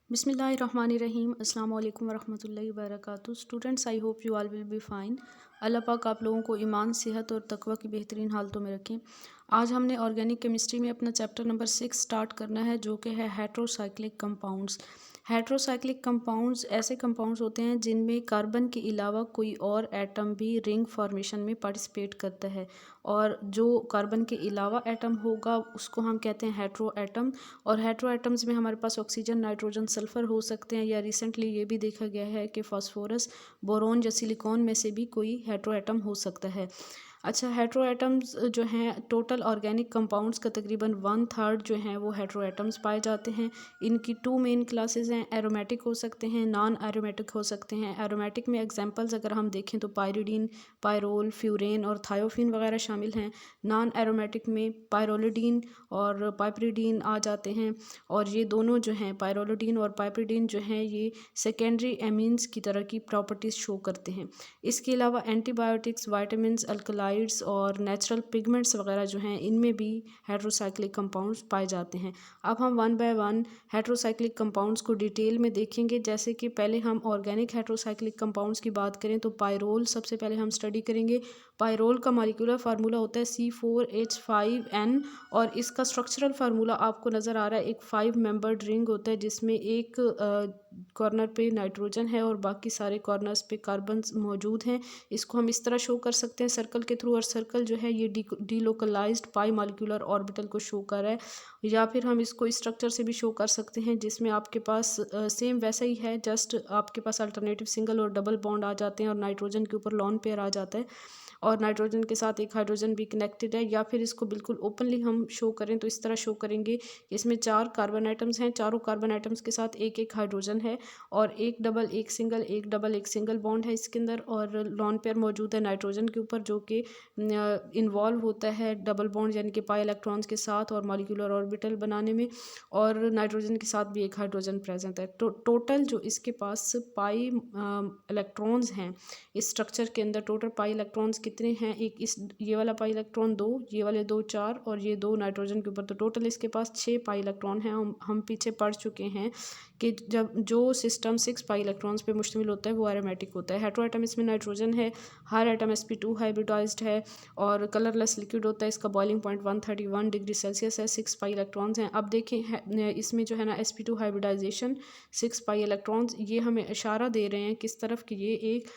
बिस्मिल्लाहिर्रहमानिर्रहीम अस्सलाम वालेकुम वरहमतुल्लाहि वबरकातुहू। Students, I hope you all will be fine. Allah पाक आप लोगों को ईमान, सेहत और तकवा की बेहतरीन हालतों में रखें। आज हमने ऑर्गेनिक केमिस्ट्री में अपना चैप्टर नंबर 6 स्टार्ट करना है, जो कि है हेट्रोसाइक्लिक कंपाउंड्स। हेट्रोसाइक्लिक कंपाउंड्स ऐसे कंपाउंड्स होते हैं जिनमें कार्बन के अलावा कोई और एटम भी रिंग फॉर्मेशन में पार्टिसिपेट करता है, और जो कार्बन के अलावा एटम होगा उसको हम कहते हैं हेट्रो एटम। और हेट्रो एटम्स में हमारे पास ऑक्सीजन, नाइट्रोजन, सल्फर हो सकते हैं, या रिसेंटली ये भी देखा गया है कि फास्फोरस, बोरोन या सिलिकॉन में से भी कोई हेट्रो एटम हो सकता है। अच्छा, हेट्रो एटम्स जो हैं, टोटल ऑर्गेनिक कंपाउंड्स का तकरीबन 1/3 जो हैं वो हेट्रो एटम्स पाए जाते हैं। इनकी 2 मेन क्लासेस हैं। एरोमेटिक हो सकते हैं, नॉन एरोमेटिक हो सकते हैं। एरोमेटिक में एग्जांपल्स अगर हम देखें तो पायरिडीन, पायरोल, फ्यूरेन और थायोफिन वगैरह शामिल हैं। नॉन एरोमेटिक में पायरोलिडीन और पाइपरिडीन आ जाते हैं, और ये दोनों जो हैं, पायरोलिडीन और पाइपरिडीन जो हैं, ये सेकेंडरी एमीन्स की तरह की प्रॉपर्टीज़ शो करते हैं। इसके अलावा एंटीबायोटिक्स, वाइटामिन्स, अल्कलाइड्स और नेचुरल पिगमेंट्स वगैरह जो हैं, इनमें भी हेट्रोसाइक्लिक कंपाउंड्स पाए जाते हैं। अब हम one by one heterocyclic compounds को डिटेल में देखेंगे। जैसे कि पहले हम ऑर्गेनिक हेट्रोसाइक्लिक कंपाउंड्स की बात करें तो पायरोल सबसे पहले हम स्टडी करेंगे। पायरोल का मॉलिक्यूलर फार्मूला होता है C4H5N, और इसका स्ट्रक्चरल फार्मूला आपको नज़र आ रहा है। एक 5 मेंबर्ड रिंग होता है जिसमें एक कॉर्नर पे नाइट्रोजन है और बाकी सारे कॉर्नर्स पे कार्बन मौजूद हैं। इसको हम इस तरह शो कर सकते हैं सर्कल के थ्रू, और सर्कल जो है ये डीलोकलाइज्ड पाई मॉलिक्यूलर ऑर्बिटल को शो कर रहा है। या फिर हम इसको स्ट्रक्चर से भी शो कर सकते हैं जिसमें आपके पास सेम वैसा ही है, जस्ट आपके पास अल्टरनेटिव सिंगल और डबल बॉन्ड आ जाते हैं और नाइट्रोजन के ऊपर लॉन पेयर आ जाता है, और नाइट्रोजन के साथ एक हाइड्रोजन भी कनेक्टेड है। या फिर इसको बिल्कुल ओपनली हम शो करें तो इस तरह शो करेंगे, इसमें 4 कार्बन आइटम्स हैं, चारों कार्बन आइटम्स के साथ एक एक हाइड्रोजन है, और एक डबल एक सिंगल, एक डबल एक सिंगल बॉन्ड है इसके अंदर, और लॉन पेयर मौजूद है नाइट्रोजन के ऊपर, जो कि इन्वॉल्व होता है डबल बॉन्ड यानी कि पाई इलेक्ट्रॉन्स के साथ और मॉलिक्यूलर ऑर्बिटल बनाने में, और नाइट्रोजन के साथ भी एक हाइड्रोजन प्रेजेंट है। तो टोटल जो इसके पास पाई इलेक्ट्रॉन्स हैं इस स्ट्रक्चर के अंदर, टोटल पाई इलेक्ट्रॉन्स कितने हैं, एक इस ये वाला पाई इलेक्ट्रॉन 2, ये वाले 2 4, और ये 2 नाइट्रोजन के ऊपर, तो टोटल इसके पास 6 पाई इलेक्ट्रॉन हैं। हम पीछे पढ़ चुके हैं कि जब जो सिस्टम 6 पाई इलेक्ट्रॉन्स पे मुश्तमिल होता है वो एरोमेटिक होता है। हेट्रो एटम इसमें नाइट्रोजन है, हर एटम sp2 हाइब्रिडाइज्ड है, और कलरलेस लिक्विड होता है। इसका बॉइलिंग पॉइंट 131 डिग्री सेल्सियस है। 6 पाई इलेक्ट्रॉन्स हैं। अब देखें इसमें जो है ना sp2 हाइब्रिडाइजेशन, 6 पाई इलेक्ट्रॉन्स, ये हमें इशारा दे रहे हैं किस तरफ कि ये एक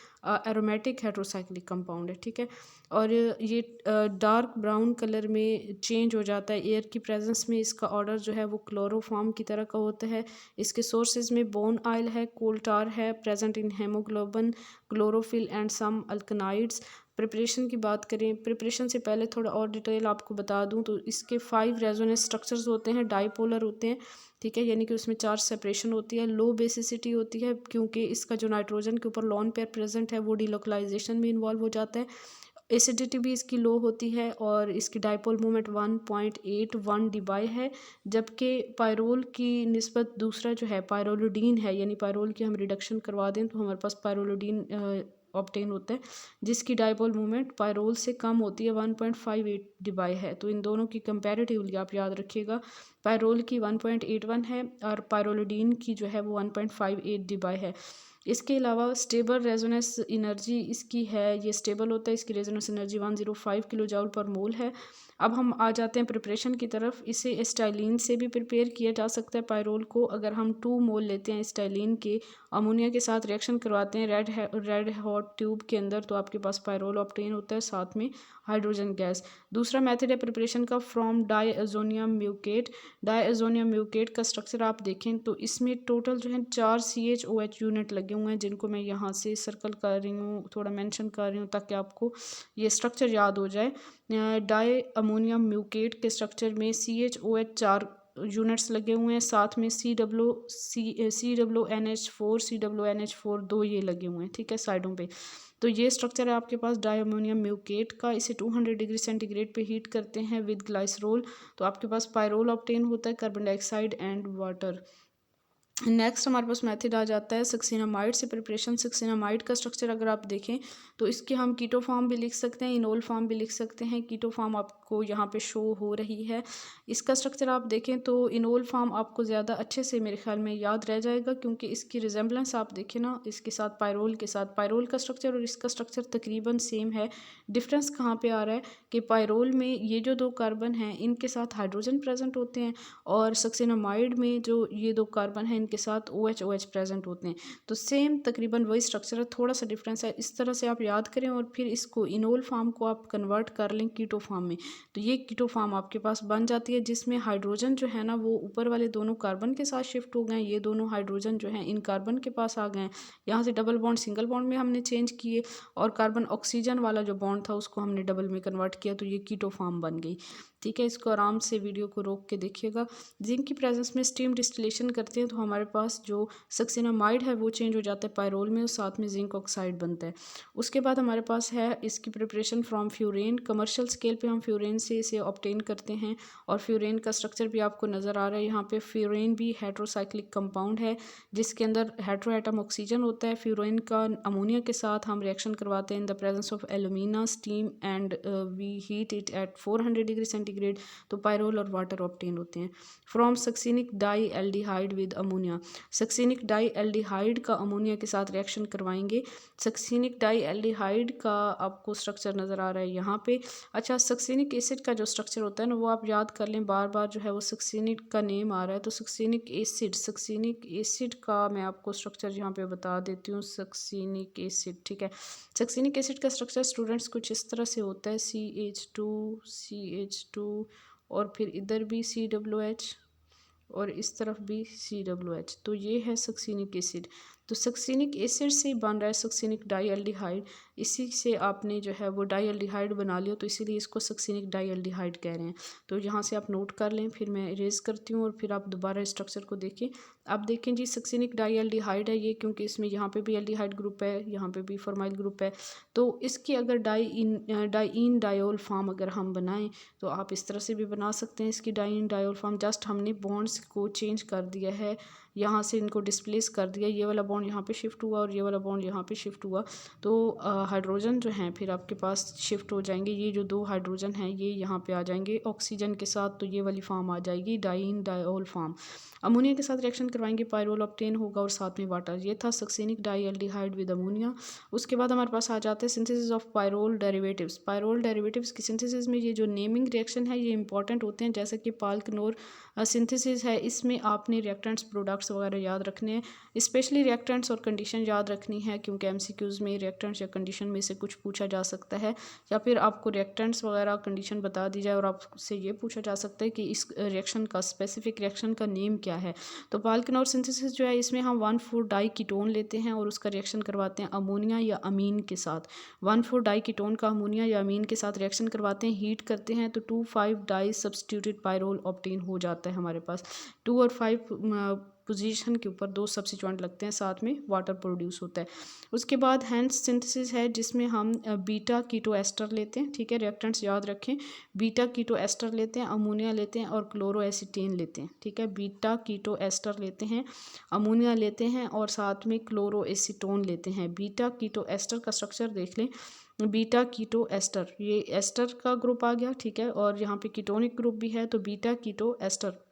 एरोमेटिक हेट्रोसाइक्लिक कंपाउंड है, ठीक है। और ये डार्क ब्राउन कलर में चेंज हो जाता है एयर की प्रेजेंस में। इसका ऑर्डर जो है वो क्लोरोफॉर्म की तरह का होता है। इसके सोर्सेज में बोन ऑयल है, कोल टार है, present in haemoglobin, chlorophyll and some alkaloids. Preparation की बात करें, प्रिपरेशन से पहले थोड़ा और डिटेल आपको बता दूं तो इसके 5 रेजोनेंस स्ट्रक्चर्स होते हैं, डाईपोलर होते हैं, ठीक है, यानी कि उसमें चार्ज सेपरेशन होती है, लो बेसिसिटी होती है क्योंकि इसका जो नाइट्रोजन के ऊपर लॉन पेयर प्रेजेंट है वो डीलोकलाइजेशन में इन्वॉल्व हो जाता है। एसिडिटी भी इसकी लो होती है, और इसकी डाइपोल मोमेंट 1.81 डिबाई है। जबकि पायरोल की निस्बत दूसरा जो है पायरोलिडीन है, यानी पायरोल की हम रिडक्शन करवा दें तो हमारे पास पायरोलिडीन ऑब्टेन होता है, जिसकी डाइपोल मोमेंट पायरोल से कम होती है, 1.58 डिबाई है। तो इन दोनों की कंपैरेटिवली आप याद रखिएगा, पायरोल की 1.81 है और पायरोलिडीन की जो है वो 1.58 डिबाई है। इसके अलावा स्टेबल रेजोनेंस एनर्जी इसकी है, ये स्टेबल होता है, इसकी रेजोनेंस एनर्जी 105 किलो जूल पर मोल है। अब हम आ जाते हैं प्रिपरेशन की तरफ। इसे स्टाइलिन से भी प्रिपेयर किया जा सकता है पायरोल को। अगर हम 2 मोल लेते हैं स्टाइलिन के, अमोनिया के साथ रिएक्शन करवाते हैं रेड हॉट ट्यूब के अंदर, तो आपके पास पायरोल ऑब्टेन होता है, साथ में हाइड्रोजन गैस। दूसरा मेथड है प्रिपरेशन का from diazonium mucate. Diazonium mucate का स्ट्रक्चर आप देखें तो इसमें टोटल जो है 4 CHOH यूनिट लगे हुए हैं, जिनको मैं यहाँ से सर्कल कर रही हूँ, थोड़ा मेंशन कर रही हूँ ताकि आपको ये स्ट्रक्चर याद हो जाए। डाई अमोनियम म्यूकेट के स्ट्रक्चर में CHOH 4 यूनिट्स लगे हुए हैं, साथ में COONH4 2 ये लगे हुए हैं, ठीक है, साइडों पे। तो ये स्ट्रक्चर है आपके पास डायमोनियम म्यूकेट का। इसे 200 डिग्री सेंटीग्रेड पे हीट करते हैं विद ग्लाइसरोल, तो आपके पास पायरोल ऑब्टेन होता है, carbon dioxide and water. Next हमारे पास मेथड आ जाता है सक्सिनामाइड से प्रिपरेशन। सक्सिनामाइड का स्ट्रक्चर अगर आप देखें तो इसके हम कीटो फॉर्म भी लिख सकते हैं, इनोल फॉर्म भी लिख सकते हैं। कीटो फॉर्म आपको यहाँ पे शो हो रही है। इसका स्ट्रक्चर आप देखें तो इनोल फॉर्म आपको ज़्यादा अच्छे से मेरे ख्याल में याद रह जाएगा, क्योंकि इसकी रिजेंबलेंस आप देखें ना इसके साथ पायरोल के साथ, पायरोल का स्ट्रक्चर और इसका स्ट्रक्चर तकरीबन सेम है। डिफरेंस कहाँ पे आ रहा है कि पायरोल में ये जो दो कार्बन हैं इनके साथ हाइड्रोजन प्रेजेंट होते हैं, और सक्सिनामाइड में जो ये दो कार्बन हैं इनके साथ OH OH प्रेजेंट होते हैं। तो सेम तकरीबन वही स्ट्रक्चर है, थोड़ा सा डिफरेंस है। इस तरह से आप याद करें और फिर इसको इनोल फार्म को आप कन्वर्ट कर लें कीटो फार्म में, तो ये कीटो फार्म आपके पास बन जाती है, जिसमें हाइड्रोजन जो है ना वो ऊपर वाले दोनों कार्बन के साथ शिफ्ट हो गए। ये दोनों हाइड्रोजन जो हैं इन कार्बन के पास आ गए, यहाँ से डबल बॉन्ड सिंगल बॉन्ड में हमने चेंज किए, और कार्बन ऑक्सीजन वाला जो बॉन्ड था उसको हमने डबल में कन्वर्ट किया, तो ये कीटो फार्म बन गई। ठीक है, इसको आराम से वीडियो को रोक के देखिएगा। जिंक की प्रेजेंस में स्टीम डिस्टिलेशन करते हैं तो हमारे पास जो सक्सिनामाइड है वो चेंज हो जाता है पायरोल में, और साथ में जिंक ऑक्साइड बनता है। उसके बाद हमारे पास है इसकी preparation from furan. Commercial scale पे हम फ्यूरेन से इसे ऑब्टेन करते हैं, और फ्यूरेन का स्ट्रक्चर भी आपको नज़र आ रहा है यहाँ पे। फ्यूरेन भी हेट्रोसाइक्लिक कंपाउंड है जिसके अंदर हेट्रो एटम ऑक्सीजन होता है। फ्यूरेन का अमोनिया के साथ हम रिएक्शन करवाते हैं in the presence of alumina steam and we heat it at 400 degree centigrade, तो पायरोल और वाटर ऑब्टेन होते हैं। From succinic dialdehyde with ammonia, succinic dialdehyde का अमोनिया के साथ रिएक्शन करवाएंगे। सक्सिनिक डाई एल्डिहाइड का आपको स्ट्रक्चर नज़र आ रहा है यहाँ पे। अच्छा, सक्सिनिक एसिड का जो स्ट्रक्चर होता है ना वो आप याद कर लें, बार बार जो है वो सक्सिनिक का नेम आ रहा है, तो सक्सिनिक एसिड का मैं आपको स्ट्रक्चर यहाँ पे बता देती हूँ। सक्सिनिक एसिड, ठीक है, सक्सिनिक एसिड का स्ट्रक्चर स्टूडेंट्स कुछ इस तरह से होता है, CH2 और फिर इधर भी COOH और इस तरफ भी COOH, तो ये है सक्सिनिक एसिड। तो सक्सिनिक एसिड से बन रहा है सक्सिनिक डाईएल्डिहाइड, इसी से आपने जो है वो डाईएल्डिहाइड बना लिया, तो इसीलिए इसको सक्सिनिक डाईएल्डिहाइड कह रहे हैं। तो यहाँ से आप नोट कर लें, फिर मैं इरेज करती हूँ और फिर आप दोबारा स्ट्रक्चर को देखें। आप देखें जी, सक्सिनिक डाईएल्डिहाइड है ये, क्योंकि इसमें यहाँ पे भी एल्डिहाइड ग्रुप है, यहाँ पे भी फॉर्माइल ग्रुप है। तो इसकी अगर डाईन डायोल फॉर्म अगर हम बनाएं तो आप इस तरह से भी बना सकते हैं इसकी डाईन डायोल फॉर्म। जस्ट हमने बॉन्ड्स को चेंज कर दिया है, यहाँ से इनको डिस्प्लेस कर दिया, ये वाला बॉन्ड यहाँ पे शिफ्ट हुआ और ये वाला बॉन्ड यहाँ पे शिफ्ट हुआ, तो हाइड्रोजन जो हैं फिर आपके पास शिफ्ट हो जाएंगे। ये जो दो हाइड्रोजन हैं ये यहाँ पे आ जाएंगे ऑक्सीजन के साथ, तो ये वाली फॉर्म आ जाएगी डाईन डायोल फॉर्म। अमोनिया के साथ रिएक्शन करवाएंगे, पायरोल ऑब्टेन होगा और साथ में वाटर। ये था सक्सिनिक डाईएल्डिहाइड विद अमोनिया। उसके बाद हमारे पास आ जाते हैं synthesis of pyrrole derivatives. Pyrrole derivatives की सिंथेसिस में ये जो नेमिंग रिएक्शन है ये इंपॉर्टेंट होते हैं, जैसे कि पाल्कनोर सिंथेसिस है, इसमें आपने रिएक्टेंट्स प्रोडक्ट्स वगैरह याद रखने हैं, स्पेशली रिएक्टेंट्स और कंडीशन याद रखनी है, क्योंकि MCQs में रिएक्टेंट्स या कंडीशन में से कुछ पूछा जा सकता है, या फिर आपको रिएक्टेंट्स वगैरह कंडीशन बता दी जाए और आपसे ये पूछा जा सकता है कि इस रिएक्शन का स्पेसिफिक रिएक्शन का नेम क्या है। तो पाल्कनोर सिंथेसिस जो है इसमें हम 1,4 डाई कीटोन लेते हैं और उसका रिएक्शन करवाते हैं अमोनिया या अमीन के साथ। 1,4 डाई कीटोन का अमोनिया या अमीन के साथ रिएक्शन करवाते हैं, हीट करते हैं, तो 2,5 डाई सब्स्टिट्यूटेड पायरोल ऑब्टेन हो जाता है हमारे पास। 2 और 5 पोजीशन के ऊपर 2 सब्स्टिट्यूएंट लगते हैं, साथ में वाटर प्रोड्यूस होता है। उसके बाद हैंस सिंथेसिस है जिसमें हम बीटा कीटो एस्टर लेते हैं, ठीक है, रिएक्टेंट्स याद रखें, बीटा कीटो एस्टर लेते हैं, अमोनिया लेते हैं और क्लोरोएसिटेन लेते हैं, ठीक है, बीटा कीटो एस्टर लेते हैं, अमोनिया लेते हैं और साथ में क्लोरोएसिटोन लेते हैं। बीटा कीटो एस्टर का स्ट्रक्चर देख लें, बीटा कीटो एस्टर, ये एस्टर का ग्रुप आ गया, ठीक है, और यहाँ पे कीटोनिक ग्रुप भी है, तो बीटा कीटो एस्टर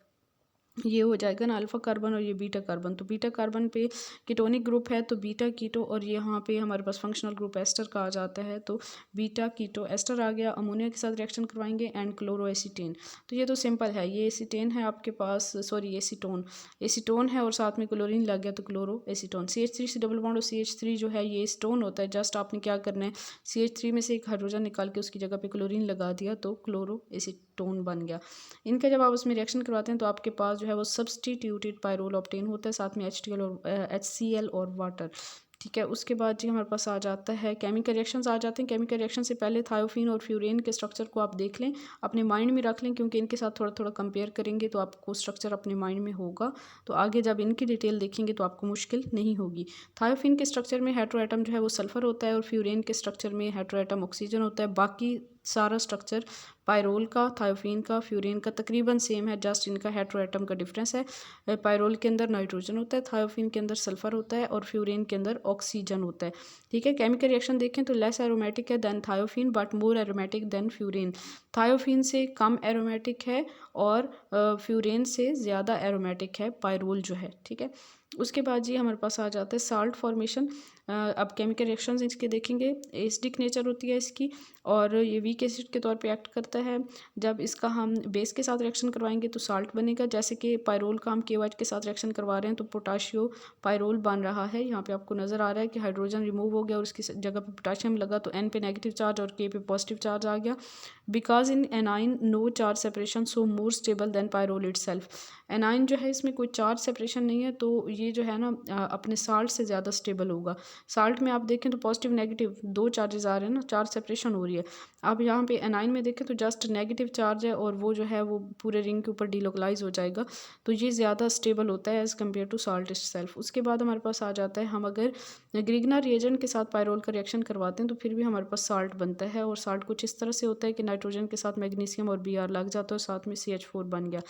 ये हो जाएगा ना अल्फा कार्बन और ये बीटा कार्बन, तो बीटा कार्बन पे कीटोनिक ग्रुप है तो बीटा कीटो, और यहाँ पे हमारे पास फंक्शनल ग्रुप एस्टर का आ जाता है, तो बीटा कीटो एस्टर आ गया। अमोनिया के साथ रिएक्शन करवाएंगे एंड क्लोरोएसिटेन, तो ये तो सिंपल है, ये एसिटेन है आपके पास, सॉरी एसीटोन है और साथ में क्लोरीन लग गया तो क्लोरोएसिटोन। CH3 से डबल बॉन्ड और CH3 जो है ये एसीटोन होता है, जस्ट आपने क्या करना है CH3 में से एक हाइड्रोजन निकाल के उसकी जगह पे क्लोरीन लगा दिया तो क्लोरोएसिटोन बन गया। इनका जब आप उसमें रिएक्शन करवाते हैं तो आपके पास जो है वो सब्स्टिट्यूटेड पायरोल ऑब्टेन होता है, साथ में HTL और HCl और वाटर, ठीक है। उसके बाद जी हमारे पास आ जाता है केमिकल रिएक्शंस आ जाते हैं। केमिकल रिएक्शन से पहले थायोफिन और फ्यूरेन के स्ट्रक्चर को आप देख लें, अपने माइंड में रख लें, क्योंकि इनके साथ थोड़ा थोड़ा कंपेयर करेंगे तो आपको स्ट्रक्चर अपने माइंड में होगा, तो आगे जब इनकी डिटेल देखेंगे तो आपको मुश्किल नहीं होगी। थायोफिन के स्ट्रक्चर में हेट्रोएटम जो है वो सल्फर होता है और फ्यूरेन के स्ट्रक्चर में हेट्रोएटम ऑक्सीजन होता है, बाकी सारा स्ट्रक्चर पायरोल का, थायोफीन का, फ्यूरेन का तकरीबन सेम है, जस्ट इनका हेटेरो एटम का डिफरेंस है। पायरोल के अंदर नाइट्रोजन होता है, थायोफीन के अंदर सल्फर होता है और फ्यूरेन के अंदर ऑक्सीजन होता है। ठीक है, केमिकल रिएक्शन देखें तो लेस एरोमेटिक है than thiophene but more aromatic than furan. Thiophene से कम एरोमेटिक है और फ्यूरेन से ज़्यादा एरोमेटिक है पायरोल जो है। ठीक है, उसके बाद जी हमारे पास आ जाता है साल्ट फॉर्मेशन। अब केमिकल रिएक्शंस इसके देखेंगे, एसिडिक नेचर होती है इसकी और ये वीक एसिड के तौर पे एक्ट करता है। जब इसका हम बेस के साथ रिएक्शन करवाएंगे तो साल्ट बनेगा, जैसे कि पायरोल का हम KOH के साथ रिएक्शन करवा रहे हैं तो पोटाशियो पायरोल बन रहा है। यहाँ पे आपको नज़र आ रहा है कि हाइड्रोजन रिमूव हो गया और उसकी जगह पे पोटाशियम लगा तो N पे नेगेटिव चार्ज और K पे पॉजिटिव चार्ज आ गया। Because in anion no charge separation so more stable than pyrrole itself. Anion जो है इसमें कोई चार्ज सेपरेशन नहीं है तो ये जो है ना अपने साल्ट से ज़्यादा स्टेबल होगा। साल्ट में आप देखें तो पॉजिटिव नेगेटिव दो चार्जेस आ रहे हैं ना, चार्ज सेपरेशन हो रही है। अब यहाँ पे एनाइन में देखें तो जस्ट नेगेटिव चार्ज है और वो जो है वो पूरे रिंग के ऊपर डिलोकलाइज हो जाएगा, तो ये ज़्यादा स्टेबल होता है as compare to salt itself. उसके बाद हमारे पास आ जाता है, हम अगर ग्रिग्ना रिएजेंट के साथ पायरोल का रिएक्शन करवाते हैं तो फिर भी हमारे पास साल्ट बनता है और साल्ट कुछ इस तरह से होता है कि नाइट्रोजन के साथ मैग्नीशियम और Br लग जाता है और साथ में CH4 बन गया।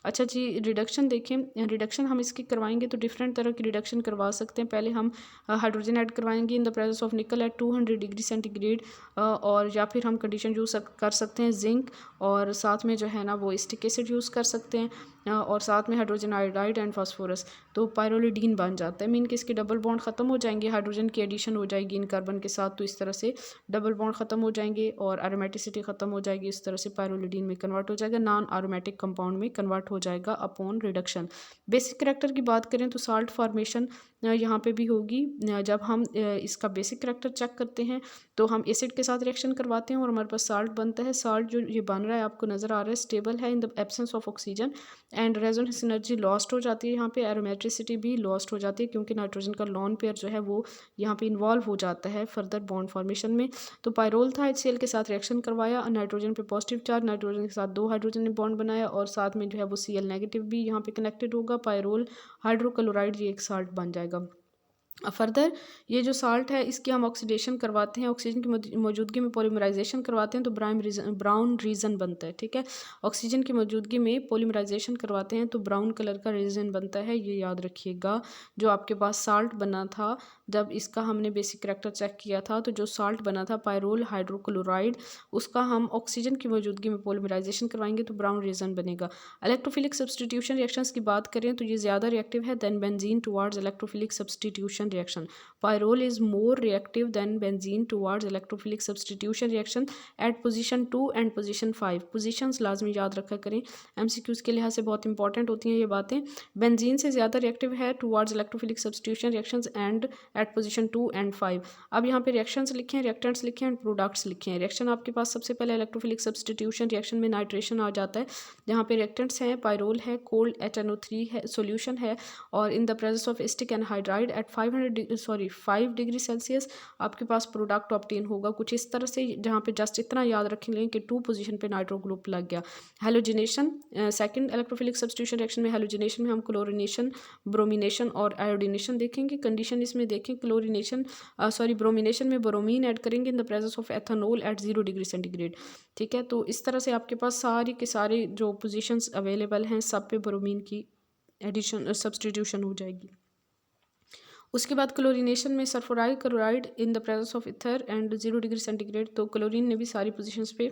अच्छा जी, रिडक्शन देखें, रिडक्शन हम इसकी करवाएंगे तो डिफरेंट तरह की रिडक्शन करवा सकते हैं। पहले हम हाइड्रोजन ऐड करवाएंगे in the presence of nickel at 200 degree centigrade, और या फिर हम कंडीशन यूज़ कर सकते हैं जिंक और साथ में जो है ना वो स्टिक एसिड यूज़ कर सकते हैं और साथ में हाइड्रोजन आयोडाइड एंड फास्फोरस, तो पायरोलिडीन बन जाता है। मीन कि इसके डबल बॉन्ड ख़त्म हो जाएंगे, हाइड्रोजन की एडिशन हो जाएगी इन कार्बन के साथ, तो इस तरह से डबल बॉन्ड ख़त्म हो जाएंगे और एरोमेटिसिटी ख़त्म हो जाएगी, इस तरह से पायरोलिडीन में कन्वर्ट हो जाएगा, नॉन एरोमेटिक कंपाउंड में कन्वर्ट हो जाएगा अपॉन रिडक्शन। बेसिक करैक्टर की बात करें तो साल्ट फॉर्मेशन यहाँ पे भी होगी। जब हम इसका बेसिक करैक्टर चेक करते हैं तो हम एसिड के साथ रिएक्शन करवाते हैं और हमारे पास साल्ट बनता है। साल्ट जो ये बन रहा है आपको नज़र आ रहा है स्टेबल है in the absence of oxygen and resonance energy lost हो जाती है, यहाँ पे एरोमेट्रिसिटी भी लॉस्ट हो जाती है क्योंकि नाइट्रोजन का लॉन पेयर जो है वो यहाँ पे इन्वॉल्व हो जाता है फर्दर बॉन्ड फॉर्मेशन में। तो पायरोल था, HCl के साथ रिएक्शन करवाया, नाइट्रोजन पे पॉजिटिव चार्ज, नाइट्रोजन के साथ दो हाइड्रोजन ने बॉन्ड बनाया और साथ में जो है वो Cl नेगेटिव भी यहाँ पे कनेक्टेड होगा, पायरोल हाइड्रोक्लोराइड ये एक साल्ट बन जाएगा। फर्दर ये जो साल्ट है इसकी हम ऑक्सीडेशन करवाते हैं, ऑक्सीजन की मौजूदगी में पॉलीमराइजेशन करवाते हैं तो ब्राउन रीजन बनता है। ठीक है, ऑक्सीजन की मौजूदगी में पॉलीमराइजेशन करवाते हैं तो ब्राउन कलर का रीजन बनता है, ये याद रखिएगा। जो आपके पास साल्ट बना था जब इसका हमने बेसिक करैक्टर चेक किया था तो जो साल्ट बना था पायरोल हाइड्रोक्लोराइड, उसका हम ऑक्सीजन की मौजूदगी में पॉलीमराइजेशन करवाएंगे तो ब्राउन रीजन बनेगा। इलेक्ट्रोफिलिक सब्सटीट्यूशन रिएक्शंस की बात करें तो ये ज़्यादा रिएक्टिव है than benzene towards electrophilic substitution reaction. Pyrrole is more reactive than benzene towards electrophilic substitution reaction at position 2 and position 5. Positions लाजमी याद रखा करें, MCQs के लिहाज से बहुत इंपॉर्टेंट होती हैं ये बातें। बेंजीन से ज़्यादा रिएक्टिव है towards electrophilic substitution reactions and at position 2 and 5। अब यहाँ पे रिएक्शंस लिखे हैं, रिएक्टेंट्स लिखे हैं, प्रोडक्ट्स लिखे हैं। रिएक्शन आपके पास सबसे पहले इलेक्ट्रोफिलिक सब्सटीट्यूशन रिएक्शन में नाइट्रेशन आ जाता है, जहाँ पे रिएक्टेंट्स हैं पायरोल है, कोल्ड HNO3 है, सोल्यूशन है और in the presence of acetic anhydride at 5 degree Celsius आपके पास प्रोडक्ट ऑब्टेन होगा कुछ इस तरह से, जहाँ पे जस्ट इतना याद रख लें कि 2 पोजीशन पे नाइट्रो ग्रुप लग गया। Halogenation second electrophilic substitution reaction में, हेलोजिनेशन में हम क्लोरिनेशन, ब्रोमिनेशन और आयोडिनेशन देखेंगे। कंडीशन इसमें देखें, क्लोरिनेशन ब्रोमिनेशन में ब्रोमीन ऐड करेंगे in the presence of ethanol at 0 degree centigrade. ठीक है, तो इस तरह से आपके पास सारी के सारे जो पोजीशंस अवेलेबल हैं सब पे ब्रोमीन की एडिशन सब्स्टिट्यूशन हो जाएगी। उसके बाद क्लोरिनेशन में sulphuryl chloride in the presence of ether and 0 degree centigrade, तो क्लोरीन ने भी सारी पोजीशंस पे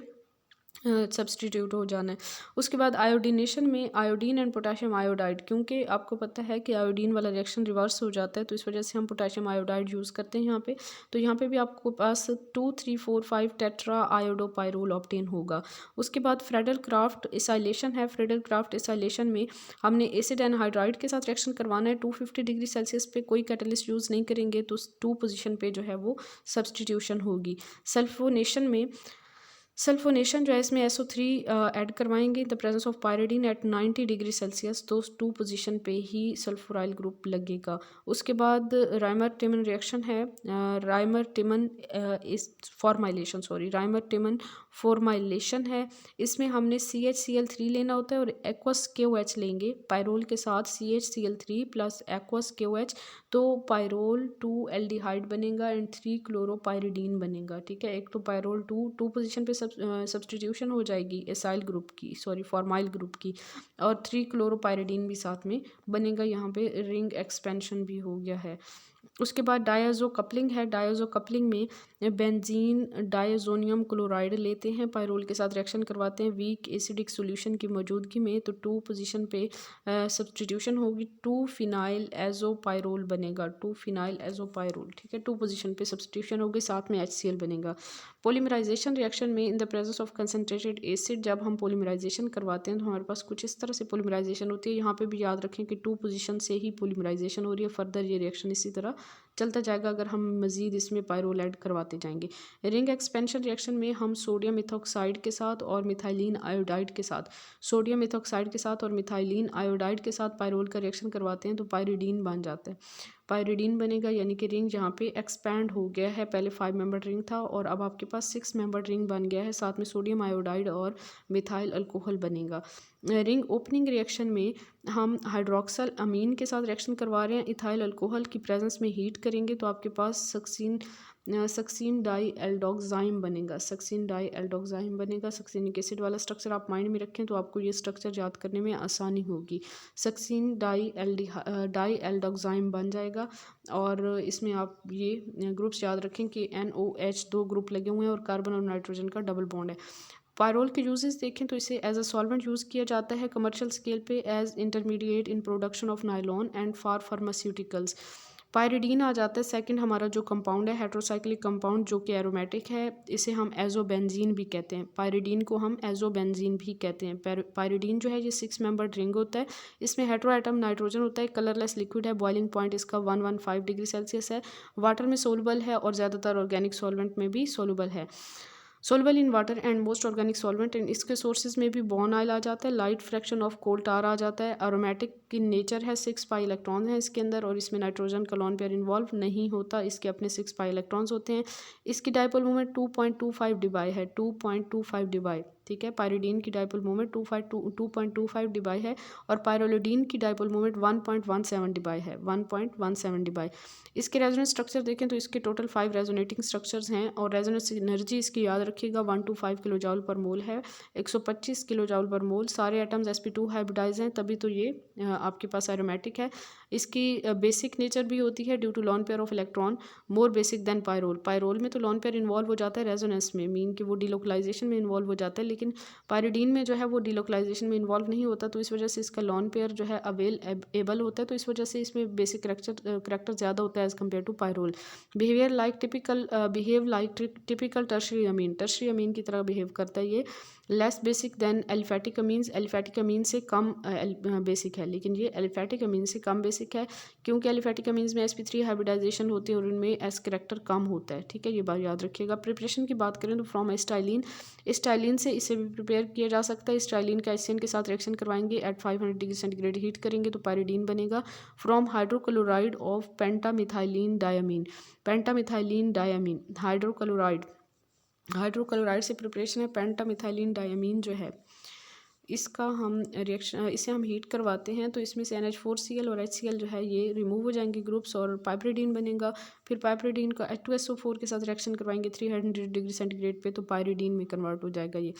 सब्सटीट्यूट हो जाना है। उसके बाद आयोडीनेशन में आयोडीन एंड पोटेशियम आयोडाइड, क्योंकि आपको पता है कि आयोडीन वाला रिएक्शन रिवर्स हो जाता है तो इस वजह से हम पोटेशियम आयोडाइड यूज़ करते हैं यहाँ पे। तो यहाँ पे भी आपको पास 2, 3, 4, 5 टेट्रा आयोडोपायरोल ऑब्टेन होगा। उसके बाद फ्रेडल क्राफ्ट एसाइलेशन है। फ्रेडल क्राफ्ट एसाइलेशन में हमने एसिड एनहाइड्राइड के साथ रिएक्शन करवाना है 250 डिग्री सेल्सियस पे, कोई कैटलिस्ट यूज़ नहीं करेंगे तो 2 पोजीशन पे जो है वो सब्सटीट्यूशन होगी। सल्फोनेशन जो है इसमें SO3 ऐड करवाएंगे the presence of pyridine at 90 degree Celsius, तो 2 पोजीशन पे ही सल्फोराइल ग्रुप लगेगा। उसके बाद राइमर टिमन रिएक्शन है, राइमर टिमन फॉर्माइलेशन है। इसमें हमने CHCl3 लेना होता है और एक्वस KOH लेंगे पायरोल के साथ, CHCl3 प्लस एक्वस KOH, तो पायरोल 2 एल्डिहाइड बनेगा एंड 3 क्लोरोपायरिडीन बनेगा। ठीक है, एक तो पायरोल 2 पोजीशन पे सब्सटीट्यूशन हो जाएगी एसाइल ग्रुप की, सॉरी फॉर्माइल ग्रुप की, और 3 क्लोरोपाइरिडीन भी साथ में बनेगा। यहाँ पे रिंग एक्सपेंशन भी हो गया है। उसके बाद डायज़ो कपलिंग है। डायज़ो कपलिंग में बेंजीन डायज़ोनियम क्लोराइड लेते हैं, पायरोल के साथ रिएक्शन करवाते हैं वीक एसिडिक सॉल्यूशन की मौजूदगी में, तो 2 पोजीशन पे सब्सटीट्यूशन होगी, 2 फिनाइल एजोपायरोल बनेगा, 2 फिनाइल एजोपायरोल, ठीक है, 2 पोजीशन पे सब्सटीट्यूशन होगी, साथ में HCl बनेगा। पॉलीमराइजेशन रिएक्शन में इन the presence of concentrated acid जब हम पॉलीमराइजेशन करवाते हैं तो हमारे पास कुछ इस तरह से पॉलीमराइजेशन होती है। यहाँ पे भी याद रखें कि 2 पोजीशन से ही पॉलीमराइजेशन हो रही है, फर्दर ये रिएक्शन इसी तरह चलता जाएगा अगर हम मज़ीद इसमें पायरोल ऐड करवाते जाएंगे। रिंग एक्सपेंशन रिएक्शन में हम सोडियम मिथॉक्साइड के साथ और मिथाइलिन आयोडाइड के साथ, सोडियम मिथॉक्साइड के साथ और मिथाइलिन आयोडाइड के साथ पायरोल का रिएक्शन करवाते हैं तो पायरिडीन बन जाता है, पायरिडीन बनेगा। यानी कि रिंग यहाँ पे एक्सपैंड हो गया है, पहले 5 मेंबर रिंग था और अब आपके पास 6 मेंबर रिंग बन गया है, साथ में सोडियम आयोडाइड और मिथाइल अल्कोहल बनेगा। रिंग ओपनिंग रिएक्शन में हम हाइड्रोक्सल अमीन के साथ रिएक्शन करवा रहे हैं, इथाइल अल्कोहल की प्रेजेंस में हीट करेंगे तो आपके पास सक्सीन डाई एल्डोक्साइम बनेगा, सक्सीन डाई एल्डोक्साइम बनेगा। सक्सीनिक एसिड वाला स्ट्रक्चर आप माइंड में रखें तो आपको ये स्ट्रक्चर याद करने में आसानी होगी। सक्सीन डाई एल्डोक्साइम बन जाएगा और इसमें आप ये ग्रुप्स याद रखें कि NOH 2 ग्रुप लगे हुए हैं और कार्बन और नाइट्रोजन का डबल बॉन्ड है। पायरोल के यूजेस देखें तो इसे एज अ सॉल्वेंट यूज़ किया जाता है कमर्शियल स्केल पे, as intermediate in production of nylon and for pharmaceuticals. Pyridine आ जाता है सेकंड हमारा जो कंपाउंड है हेट्रोसाइक्लिक कंपाउंड जो कि एरोमेटिक है, इसे हम एजोबेंजीन भी कहते हैं, पायरिडीन को हम एजोबेंजीन भी कहते हैं। पायरिडीन जो है ये 6 मेंबर रिंग होता है, इसमें हेट्रो एटम नाइट्रोजन होता है, कलरलेस लिक्विड है, बॉइलिंग पॉइंट इसका 115 डिग्री सेल्सियस है, वाटर में सोलबल है और ज़्यादातर ऑर्गेनिक सॉल्वेंट में भी सोलबल है, soluble in water and most organic solvent. And इसके सोर्सेज में भी बॉन ऑयल आ जाता है, लाइट फ्रैक्शन ऑफ कोल टार आ जाता है, एरोमेटिक की नेचर है, 6 पाई इलेक्ट्रॉन है इसके अंदर और इसमें नाइट्रोजन का लोन पेयर इन्वॉल्व नहीं होता, इसके अपने 6 पाई इलेक्ट्रॉन्स होते हैं। इसकी डायपोल मोमेंट 2.25 डिबाई है, 2.25 डिबाई, ठीक है। पायरिडीन की डायपोल मोमेंट 2.25 डिबाई है और पायरोलिडीन की डायपोल मोमेंट 1.17 डिबाई है, 1.17 डिबाई। इसके रेजोनेंस स्ट्रक्चर देखें तो इसके टोटल 5 रेजोनेटिंग स्ट्रक्चर्स हैं और रेजोनेंस एनर्जी इसकी याद रखिएगा 125 किलो जॉल पर मोल है, 125 किलो जॉल पर मोल। सारे एटम्स sp2 हाइब्रिडाइज हैं तभी तो ये आपके पास एरोमेटिक है। इसकी बेसिक नेचर भी होती है due to lone pair of electron more basic than pyrrole. Pyrrole में तो लॉन पेयर इन्वॉल्व हो जाता है रेजोनेंस में, मीन कि वो डिलोकलाइजेशन में इन्वॉल्व हो जाता है, लेकिन पायरिडीन में जो है वो डिलोकलाइजेशन में इन्वॉल्व नहीं होता, तो इस वजह से इसका लॉन पेयर जो है अवेलेबल होता है, तो इस वजह से इसमें बेसिक करेक्टर ज़्यादा होता है as compare to pyrrole. Behave like typical tertiary amine की तरह बिहेव करता है ये, less basic than aliphatic amines, aliphatic amine से कम बेसिक है, लेकिन ये एलिफेटिक अमीन से कम बेसिक है क्योंकि एलिफेटिक अमीन्स में sp3 हाइब्रिडाइजेशन होती है और उनमें एस करेक्टर कम होता है, ठीक है, ये बात याद रखिएगा। प्रिपरेशन की बात करें तो फ्रॉम स्टाइलिन से इसे भी प्रिपेयर किया जा सकता है। स्टाइलिन का HCN के साथ रिएक्शन करवाएंगे एट 500 डिग्री सेंटीग्रेड हीट करेंगे तो पायरिडीन बनेगा। From hydrochloride of pentamethylene diamine hydrochloride से प्रिपरेशन है पेंटामिथाइलिन डायमीन जो है इसका हम रिएक्शन इसे हम हीट करवाते हैं तो इसमें से NH4Cl और HCl जो है ये रिमूव हो जाएंगे ग्रुप्स और पाइपरिडीन बनेगा। फिर पाइपरिडीन का H2SO4 के साथ रिएक्शन करवाएंगे 300 डिग्री सेंटीग्रेड पे तो पायरिडीन में कन्वर्ट हो जाएगा ये।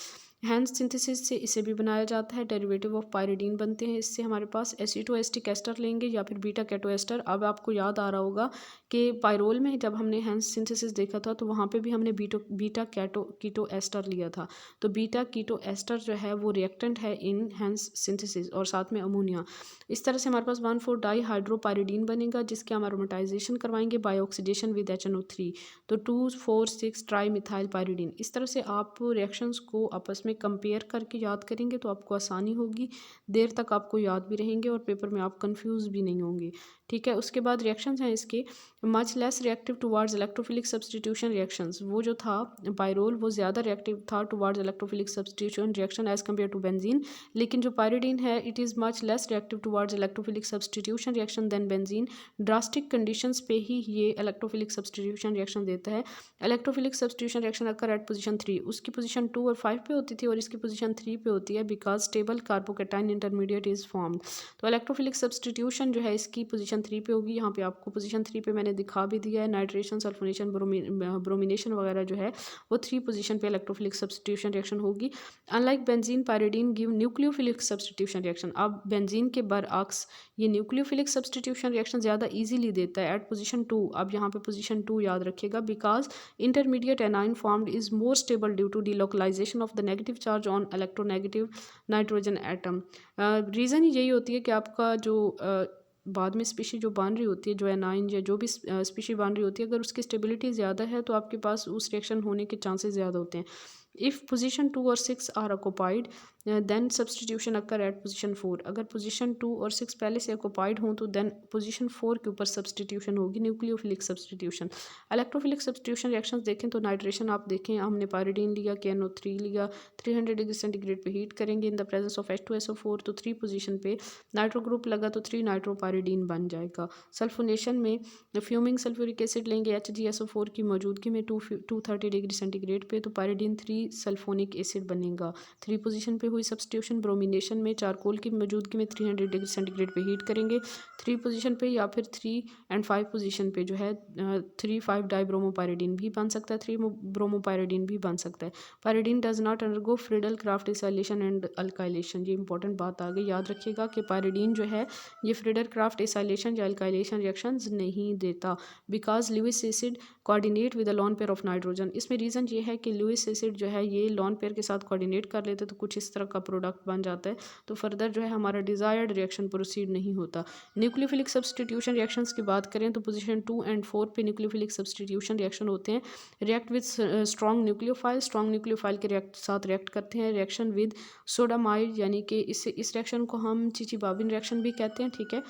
हैंस सिंथेसिस से इसे भी बनाया जाता है, डेरिवेटिव ऑफ पायरिडीन बनते हैं, इससे हमारे पास एसिटोएस्टिक एस्टर लेंगे या फिर बीटा केटो एस्टर। अब आपको याद आ रहा होगा कि पायरोल में जब हमने हैंस सिंथेसिस देखा था तो वहाँ पे भी हमने बीटा कीटो एस्टर लिया था, तो बीटा कीटो एस्टर जो है वो रिएक्टेंट है इन हैंस सिंथेसिस और साथ में अमोनिया। इस तरह से हमारे पास 1,4 डाई हाइड्रोपायरिडीन बनेगा जिसके हम एरोमेटाइजेशन करवाएंगे बाय ऑक्सीडेशन विद HNO3 तो 2,4,6 ट्राई मिथाइल पायरिडीन। इस तरह से आप रिएक्शंस को आपस में कंपेयर करके याद करेंगे तो आपको आसानी होगी, देर तक आपको याद भी रहेंगे और पेपर में आप कंफ्यूज भी नहीं होंगे, ठीक है। उसके बाद रिएक्शंस हैं इसके much less reactive towards electrophilic substitution reactions. वो जो था पायरोल वो ज़्यादा रिएक्टिव था towards electrophilic substitution reaction as compare to benzene, लेकिन जो पायरिडीन है it is much less reactive towards electrophilic substitution reaction than benzene. Drastic conditions पे ही ये इलेक्ट्रोफिलिक सब्सटीट्यूशन रिएक्शन देता है। Electrophilic substitution reaction occur at position 3, उसकी position 2 और 5 पे होती थी और इसकी पोजीशन 3 पे होती है because stable carbocation intermediate is formed. तो इलेक्ट्रोफिलिक सब्सटीट्यूशन जो है इसकी पोजीशन पोजीशन 3 पे होगी। यहाँ पे आपको पोजीशन 3 पे मैंने दिखा भी दिया है। नाइट्रेशन, सल्फोनेशन, ब्रोमिनेशन वगैरह जो है वो 3 पोजीशन पे इलेक्ट्रोफिलिक सब्स्टिट्यूशन रिएक्शन होगी। Unlike benzene, pyridine give nucleophilic substitution reaction. अब बेंजीन के बरअक्स ये न्यूक्लियोफिलिक सब्स्टिट्यूशन रिएक्शन ज़्यादा ईजिली देता है एट पोजीशन 2। अब यहाँ पे पोजीशन 2 याद रखिएगा, because intermediate anion formed is more stable due to delocalization of the negative charge on electronegative nitrogen atom. Reason यही होती है कि आपका जो बाद में स्पीशी जो बन रही होती है, जो एनाइन या जो भी स्पीशी बन रही होती है, अगर उसकी स्टेबिलिटी ज़्यादा है तो आपके पास उस रिएक्शन होने के चांसेस ज़्यादा होते हैं। इफ़ पोजीशन 2 और 6 are occupied than substitution occur at position 4। अगर पोजीशन 2 और 6 पहले से ऑक्युपाइड हों तो देन पोजीशन 4 के ऊपर सब्स्टिट्यूशन होगी, nucleophilic substitution. Electrophilic substitution reactions देखें तो नाइट्रेशन आप देखें, हमने पायरिडीन लिया, KNO3 लिया, 300 डिग्री सेंटीग्रेड पे हीट करेंगे in the presence of H2SO4 तो 3 पोजीशन पे नाइट्रो ग्रुप लगा तो 3 नाइट्रोपायरिडीन बन जाएगा। सल्फोनेशन में फ्यूमिंग सल्फ्यूरिक एसिड लेंगे HgSO4 की मौजूदगी में 230 डिग्री सेंटीग्रेड पे तो पायरिडीन 3 सल्फोनिक एसिड बनेगा। 3 पोजीशन पे हुई सब्स्टिट्यूशन। ब्रोमिनेशन में चारकोल की मौजूदगी में 300 डिग्री सेंटीग्रेड पे हीट करेंगे 3 पोजीशन पे, या फिर 3 और 5 पोजीशन पे जो है 3,5 डाइब्रोमोपायरिडीन भी बन सकता है, 3 ब्रोमोपायरिडीन भी बन सकता है। Pyridine does not undergo Friedel Crafts acylation and alkylation. ये इंपॉर्टेंट बात आ गई, याद रखिएगा कि पायरिडीन जो है ये फ्रीडल क्राफ्ट एसाइलेशन या अल्काइलेशन रिएक्शंस नहीं देता, because Lewis acid coordinate with the lone pair of nitrogen. इसमें रीज़न ये है कि लुईस एसिड जो है ये लॉन पेयर के साथ कोऑर्डिनेट कर लेते तो कुछ इस तरह का प्रोडक्ट बन जाता है, तो फर्दर जो है हमारा डिज़ायर्ड रिएक्शन प्रोसीड नहीं होता। न्यूक्लियोफिलिक सब्स्टिट्यूशन रिएक्शंस की बात करें तो पोजीशन 2 और 4 पे न्यूक्लियोफिलिक सब्स्टिट्यूशन रिएक्शन होते हैं। रिएक्ट विद स्ट्रॉन्ग न्यूक्लियोफाइल के साथ रिएक्ट करते हैं। रिएक्शन विद सोडामाइड, यानी कि इस रिएक्शन को हम चिचिबाबिन रिएक्शन भी कहते हैं, ठीक है।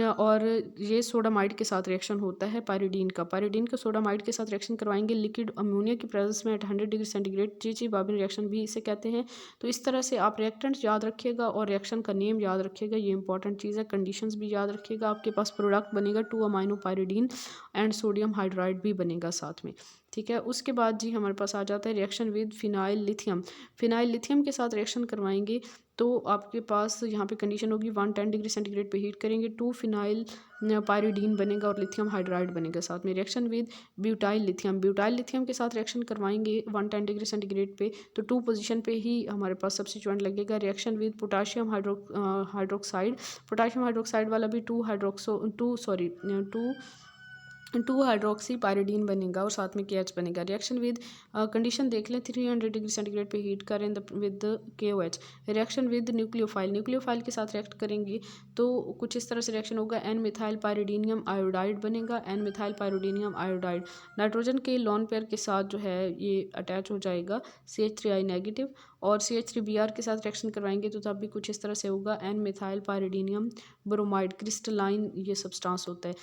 और ये सोडामाइड के साथ रिएक्शन होता है पायरिडीन का सोडामाइड के साथ रिएक्शन करवाएंगे लिक्विड अमोनिया की प्रेजेंस में 100 डिग्री सेंटीग्रेड, चिचिबाबिन रिएक्शन भी इसे कहते हैं। तो इस तरह से आप रिएक्टेंट्स याद रखिएगा और रिएक्शन का नेम याद रखिएगा, ये इंपॉर्टेंट चीज़ है। कंडीशंस भी याद रखिएगा, आपके पास प्रोडक्ट बनेगा 2 amino pyridine and sodium hydride भी बनेगा साथ में, ठीक है। उसके बाद जी हमारे पास आ जाता है रिएक्शन विद फिनाइल लिथियम के साथ रिएक्शन करवाएंगे तो आपके पास यहाँ पे कंडीशन होगी 110 डिग्री सेंटीग्रेड पे हीट करेंगे 2 फिनाइल पायरिडीन बनेगा और लिथियम हाइड्राइड बनेगा साथ में। रिएक्शन विद ब्यूटाइल लिथियम के साथ रिएक्शन करवाएंगे 110 डिग्री सेंटीग्रेड पे तो 2 पोजीशन पे ही हमारे पास सब्स्टिट्यूएंट लगेगा। रिएक्शन विद पोटाशियम हाइड्रोक्साइड वाला भी 2 हाइड्रोक्सी पायरिडीन बनेगा और साथ में KH बनेगा। रिएक्शन विद कंडीशन देख लें, 300 डिग्री सेंटीग्रेड पे हीट करें with KOH। Reaction with nucleophile के साथ रिएक्ट करेंगे तो कुछ इस तरह से रिएक्शन होगा, N मिथाइल पायरिडीनियम आयोडाइड बनेगा, N मिथाइल पायरिडीनियम आयोडाइड। नाइट्रोजन के लॉन पेयर के साथ जो है ये अटैच हो जाएगा CH3I नेगेटिव और CH3Br के साथ रिएक्शन करवाएंगे तो तब भी कुछ इस तरह से होगा, N मिथाइल पायरिडीनियम ब्रोमाइड क्रिस्टलाइन ये सब्सटेंस होता है।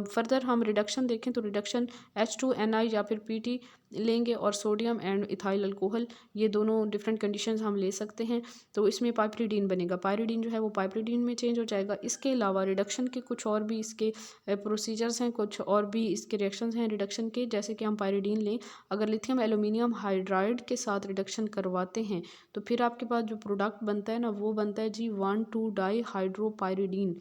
फर्दर हम रिडक्शन देखें तो रिडक्शन H2NI या फिर PT लेंगे और सोडियम एंड इथाइल अल्कोहल, ये दोनों डिफरेंट कंडीशंस हम ले सकते हैं तो इसमें पाइपरिडीन बनेगा। पायरिडीन जो है वो पाइपरिडीन में चेंज हो जाएगा। इसके अलावा रिडक्शन के कुछ और भी इसके प्रोसीजर्स हैं, कुछ और भी इसके रिएक्शंस हैं रिडक्शन के, जैसे कि हम पायरिडीन लें, अगर लिथियम एल्यूमिनियम हाइड्राइड के साथ रिडक्शन करवाते हैं तो फिर आपके पास जो प्रोडक्ट बनता है ना वो बनता है जी 1,2 डाई हाइड्रोपायरिडीन।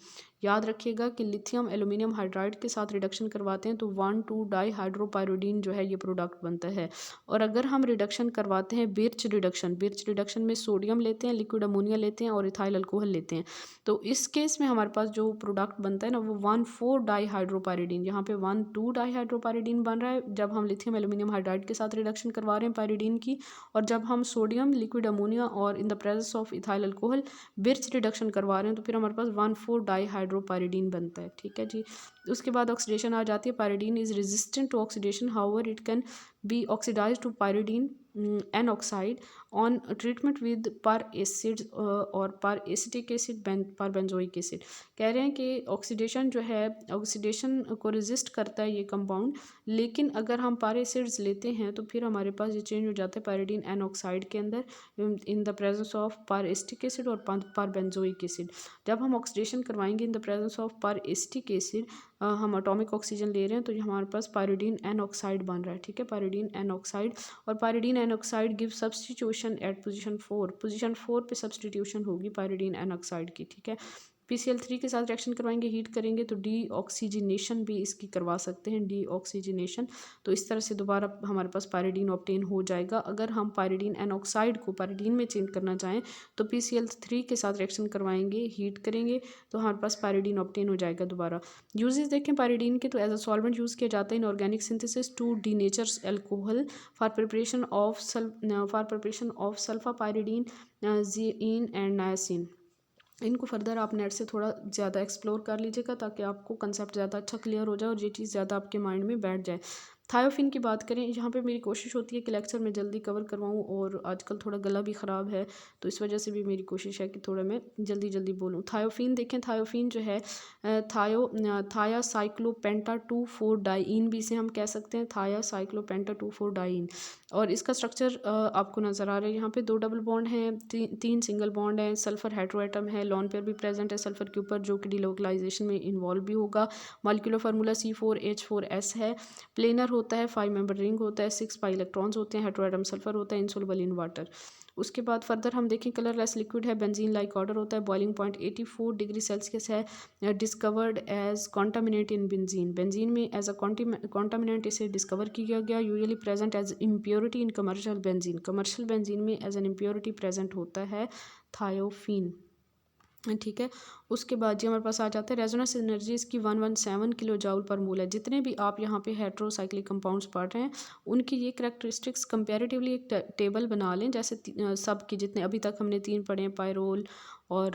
याद रखिएगा कि लिथियम एल्यूमिनियम हाइड्राइड के साथ रिडक्शन करवाते हैं तो 1,2 डाई हाइड्रोपायरिडीन जो है ये प्रोडक्ट बनता है। और अगर हम रिडक्शन करवाते हैं बिर्च रिडक्शन में सोडियम लेते हैं, लिक्विड अमोनिया लेते हैं और इथाइल अल्कोहल लेते हैं तो इस केस में हमारे पास जो प्रोडक्ट बनता है ना वो 1,4 डाई हाइड्रोपायरिडीन, यहाँ पे 1,2 डाई हाइड्रोपायरिडीन बन रहा है जब हम लिथियम एल्यूमिनियम हाइड्राइड के साथ रिडक्शन करवा रहे हैं पायरिडीन की, और जब हम सोडियम लिक्विड अमोनिया और in the presence of ethyl alcohol birch reduction करवा रहे हैं तो फिर हमारे पास 1,4 डाई हाइड्रोपायरिडीन बनता है, ठीक है जी। उसके बाद ऑक्सीडेशन आ जाती है। Pyridine is resistant to oxidation, however it can be oxidized to pyridine N oxide on treatment with peracid और peracetic acid perbenzoic acid. कह रहे हैं कि ऑक्सीडेशन जो है ऑक्सीडेशन को रेजिस्ट करता है ये कंपाउंड, लेकिन अगर हम पर एसिड्स लेते हैं तो फिर हमारे पास ये चेंज हो जाता है पायरिडीन एन ऑक्साइड के अंदर इन द प्रेजेंस ऑफ पर एसिटिक एसिड और पर बेंजोइक एसिड। जब हम ऑक्सीडेशन करवाएंगे इन द प्रेजेंस ऑफ पर एसिटिक एसिड, हम एटॉमिक ऑक्सीजन ले रहे हैं तो हमारे पास पायरिडीन एन ऑक्साइड बन रहा है, ठीक है, पायरिडीन एन ऑक्साइड। और pyridine N oxide give substitution at position 4 पे सब्स्टिट्यूशन होगी पायरिडीन एन ऑक्साइड की, ठीक है। PCl3 के साथ रिएक्शन करवाएंगे, हीट करेंगे तो डीऑक्सीजनेशन भी इसकी करवा सकते हैं, डीऑक्सीजनेशन। तो इस तरह से दोबारा हमारे पास पायरिडीन ऑब्टेन हो जाएगा। अगर हम पायरिडीन एन ऑक्साइड को पायरिडीन में चेंज करना चाहें तो PCl3 के साथ रिएक्शन करवाएंगे, हीट करेंगे तो हमारे पास पायरिडीन ऑब्टेन हो जाएगा दोबारा। यूजेस देखें पायरिडीन के, तो एज अ सॉल्वेंट यूज़ किया जाता है in organic synthesis to denature alcohol for preparation of sulfa pyridine, zein and niacin. इनको फर्दर आप नेट से थोड़ा ज़्यादा एक्सप्लोर कर लीजिएगा ताकि आपको कंसेप्ट ज़्यादा अच्छा क्लियर हो जाए और ये चीज़ ज़्यादा आपके माइंड में बैठ जाए। थायोफिन की बात करें, यहाँ पे मेरी कोशिश होती है कि लेक्चर में जल्दी कवर करवाऊँ और आजकल थोड़ा गला भी ख़राब है तो इस वजह से भी मेरी कोशिश है कि थोड़ा मैं जल्दी जल्दी बोलूँ। थायोफिन देखें, थायोफिन जो है थाया साइक्लोपेंटा 2,4 डाइइन भी इसे हम कह सकते हैं, थाया साइक्लोपेंटा 2,4 डाइइन। और इसका स्ट्रक्चर आपको नज़र आ रहा है, यहाँ पे 2 डबल बॉन्ड हैं, 3 सिंगल बॉन्ड हैं, सल्फर हेट्रोएटम है, लॉन पेयर भी प्रेजेंट है सल्फर के ऊपर जो कि डिलोकलाइजेशन में इन्वॉल्व भी होगा। मॉलिक्यूलर फार्मूला C4H4S है। प्लेनर होता है, 5 मेंबर रिंग होता है, 6 पाई इलेक्ट्रॉन्स होते हैं, हेट्रोएटम सल्फर होता है, इनसोल्युबल इन वाटर। उसके बाद फर्दर हम देखें कलरलेस लिक्विड है, बेंजीन लाइक ऑर्डर होता है, बॉइलिंग पॉइंट 84 डिग्री सेल्सियस है, discovered as contaminate in benzene. Benzene में एज अ कॉन्टामिनेंट इसे डिस्कवर किया गया, usually present as impurity in commercial benzene. Commercial benzene में एज एन इम्प्योरिटी प्रेजेंट होता है थायोफिन, ठीक है। उसके बाद जी हमारे पास आ जाता है रेजोनेंस एनर्जी इसकी 117 किलो जूल पर मोल है। जितने भी आप यहाँ पे हेट्रोसाइक्लिक कंपाउंड्स पढ़ रहे हैं उनकी ये करैक्टरिस्टिक्स कंपैरेटिवली एक टेबल बना लें, जैसे सब की जितने अभी तक हमने 3 पढ़े हैं, पायरोल और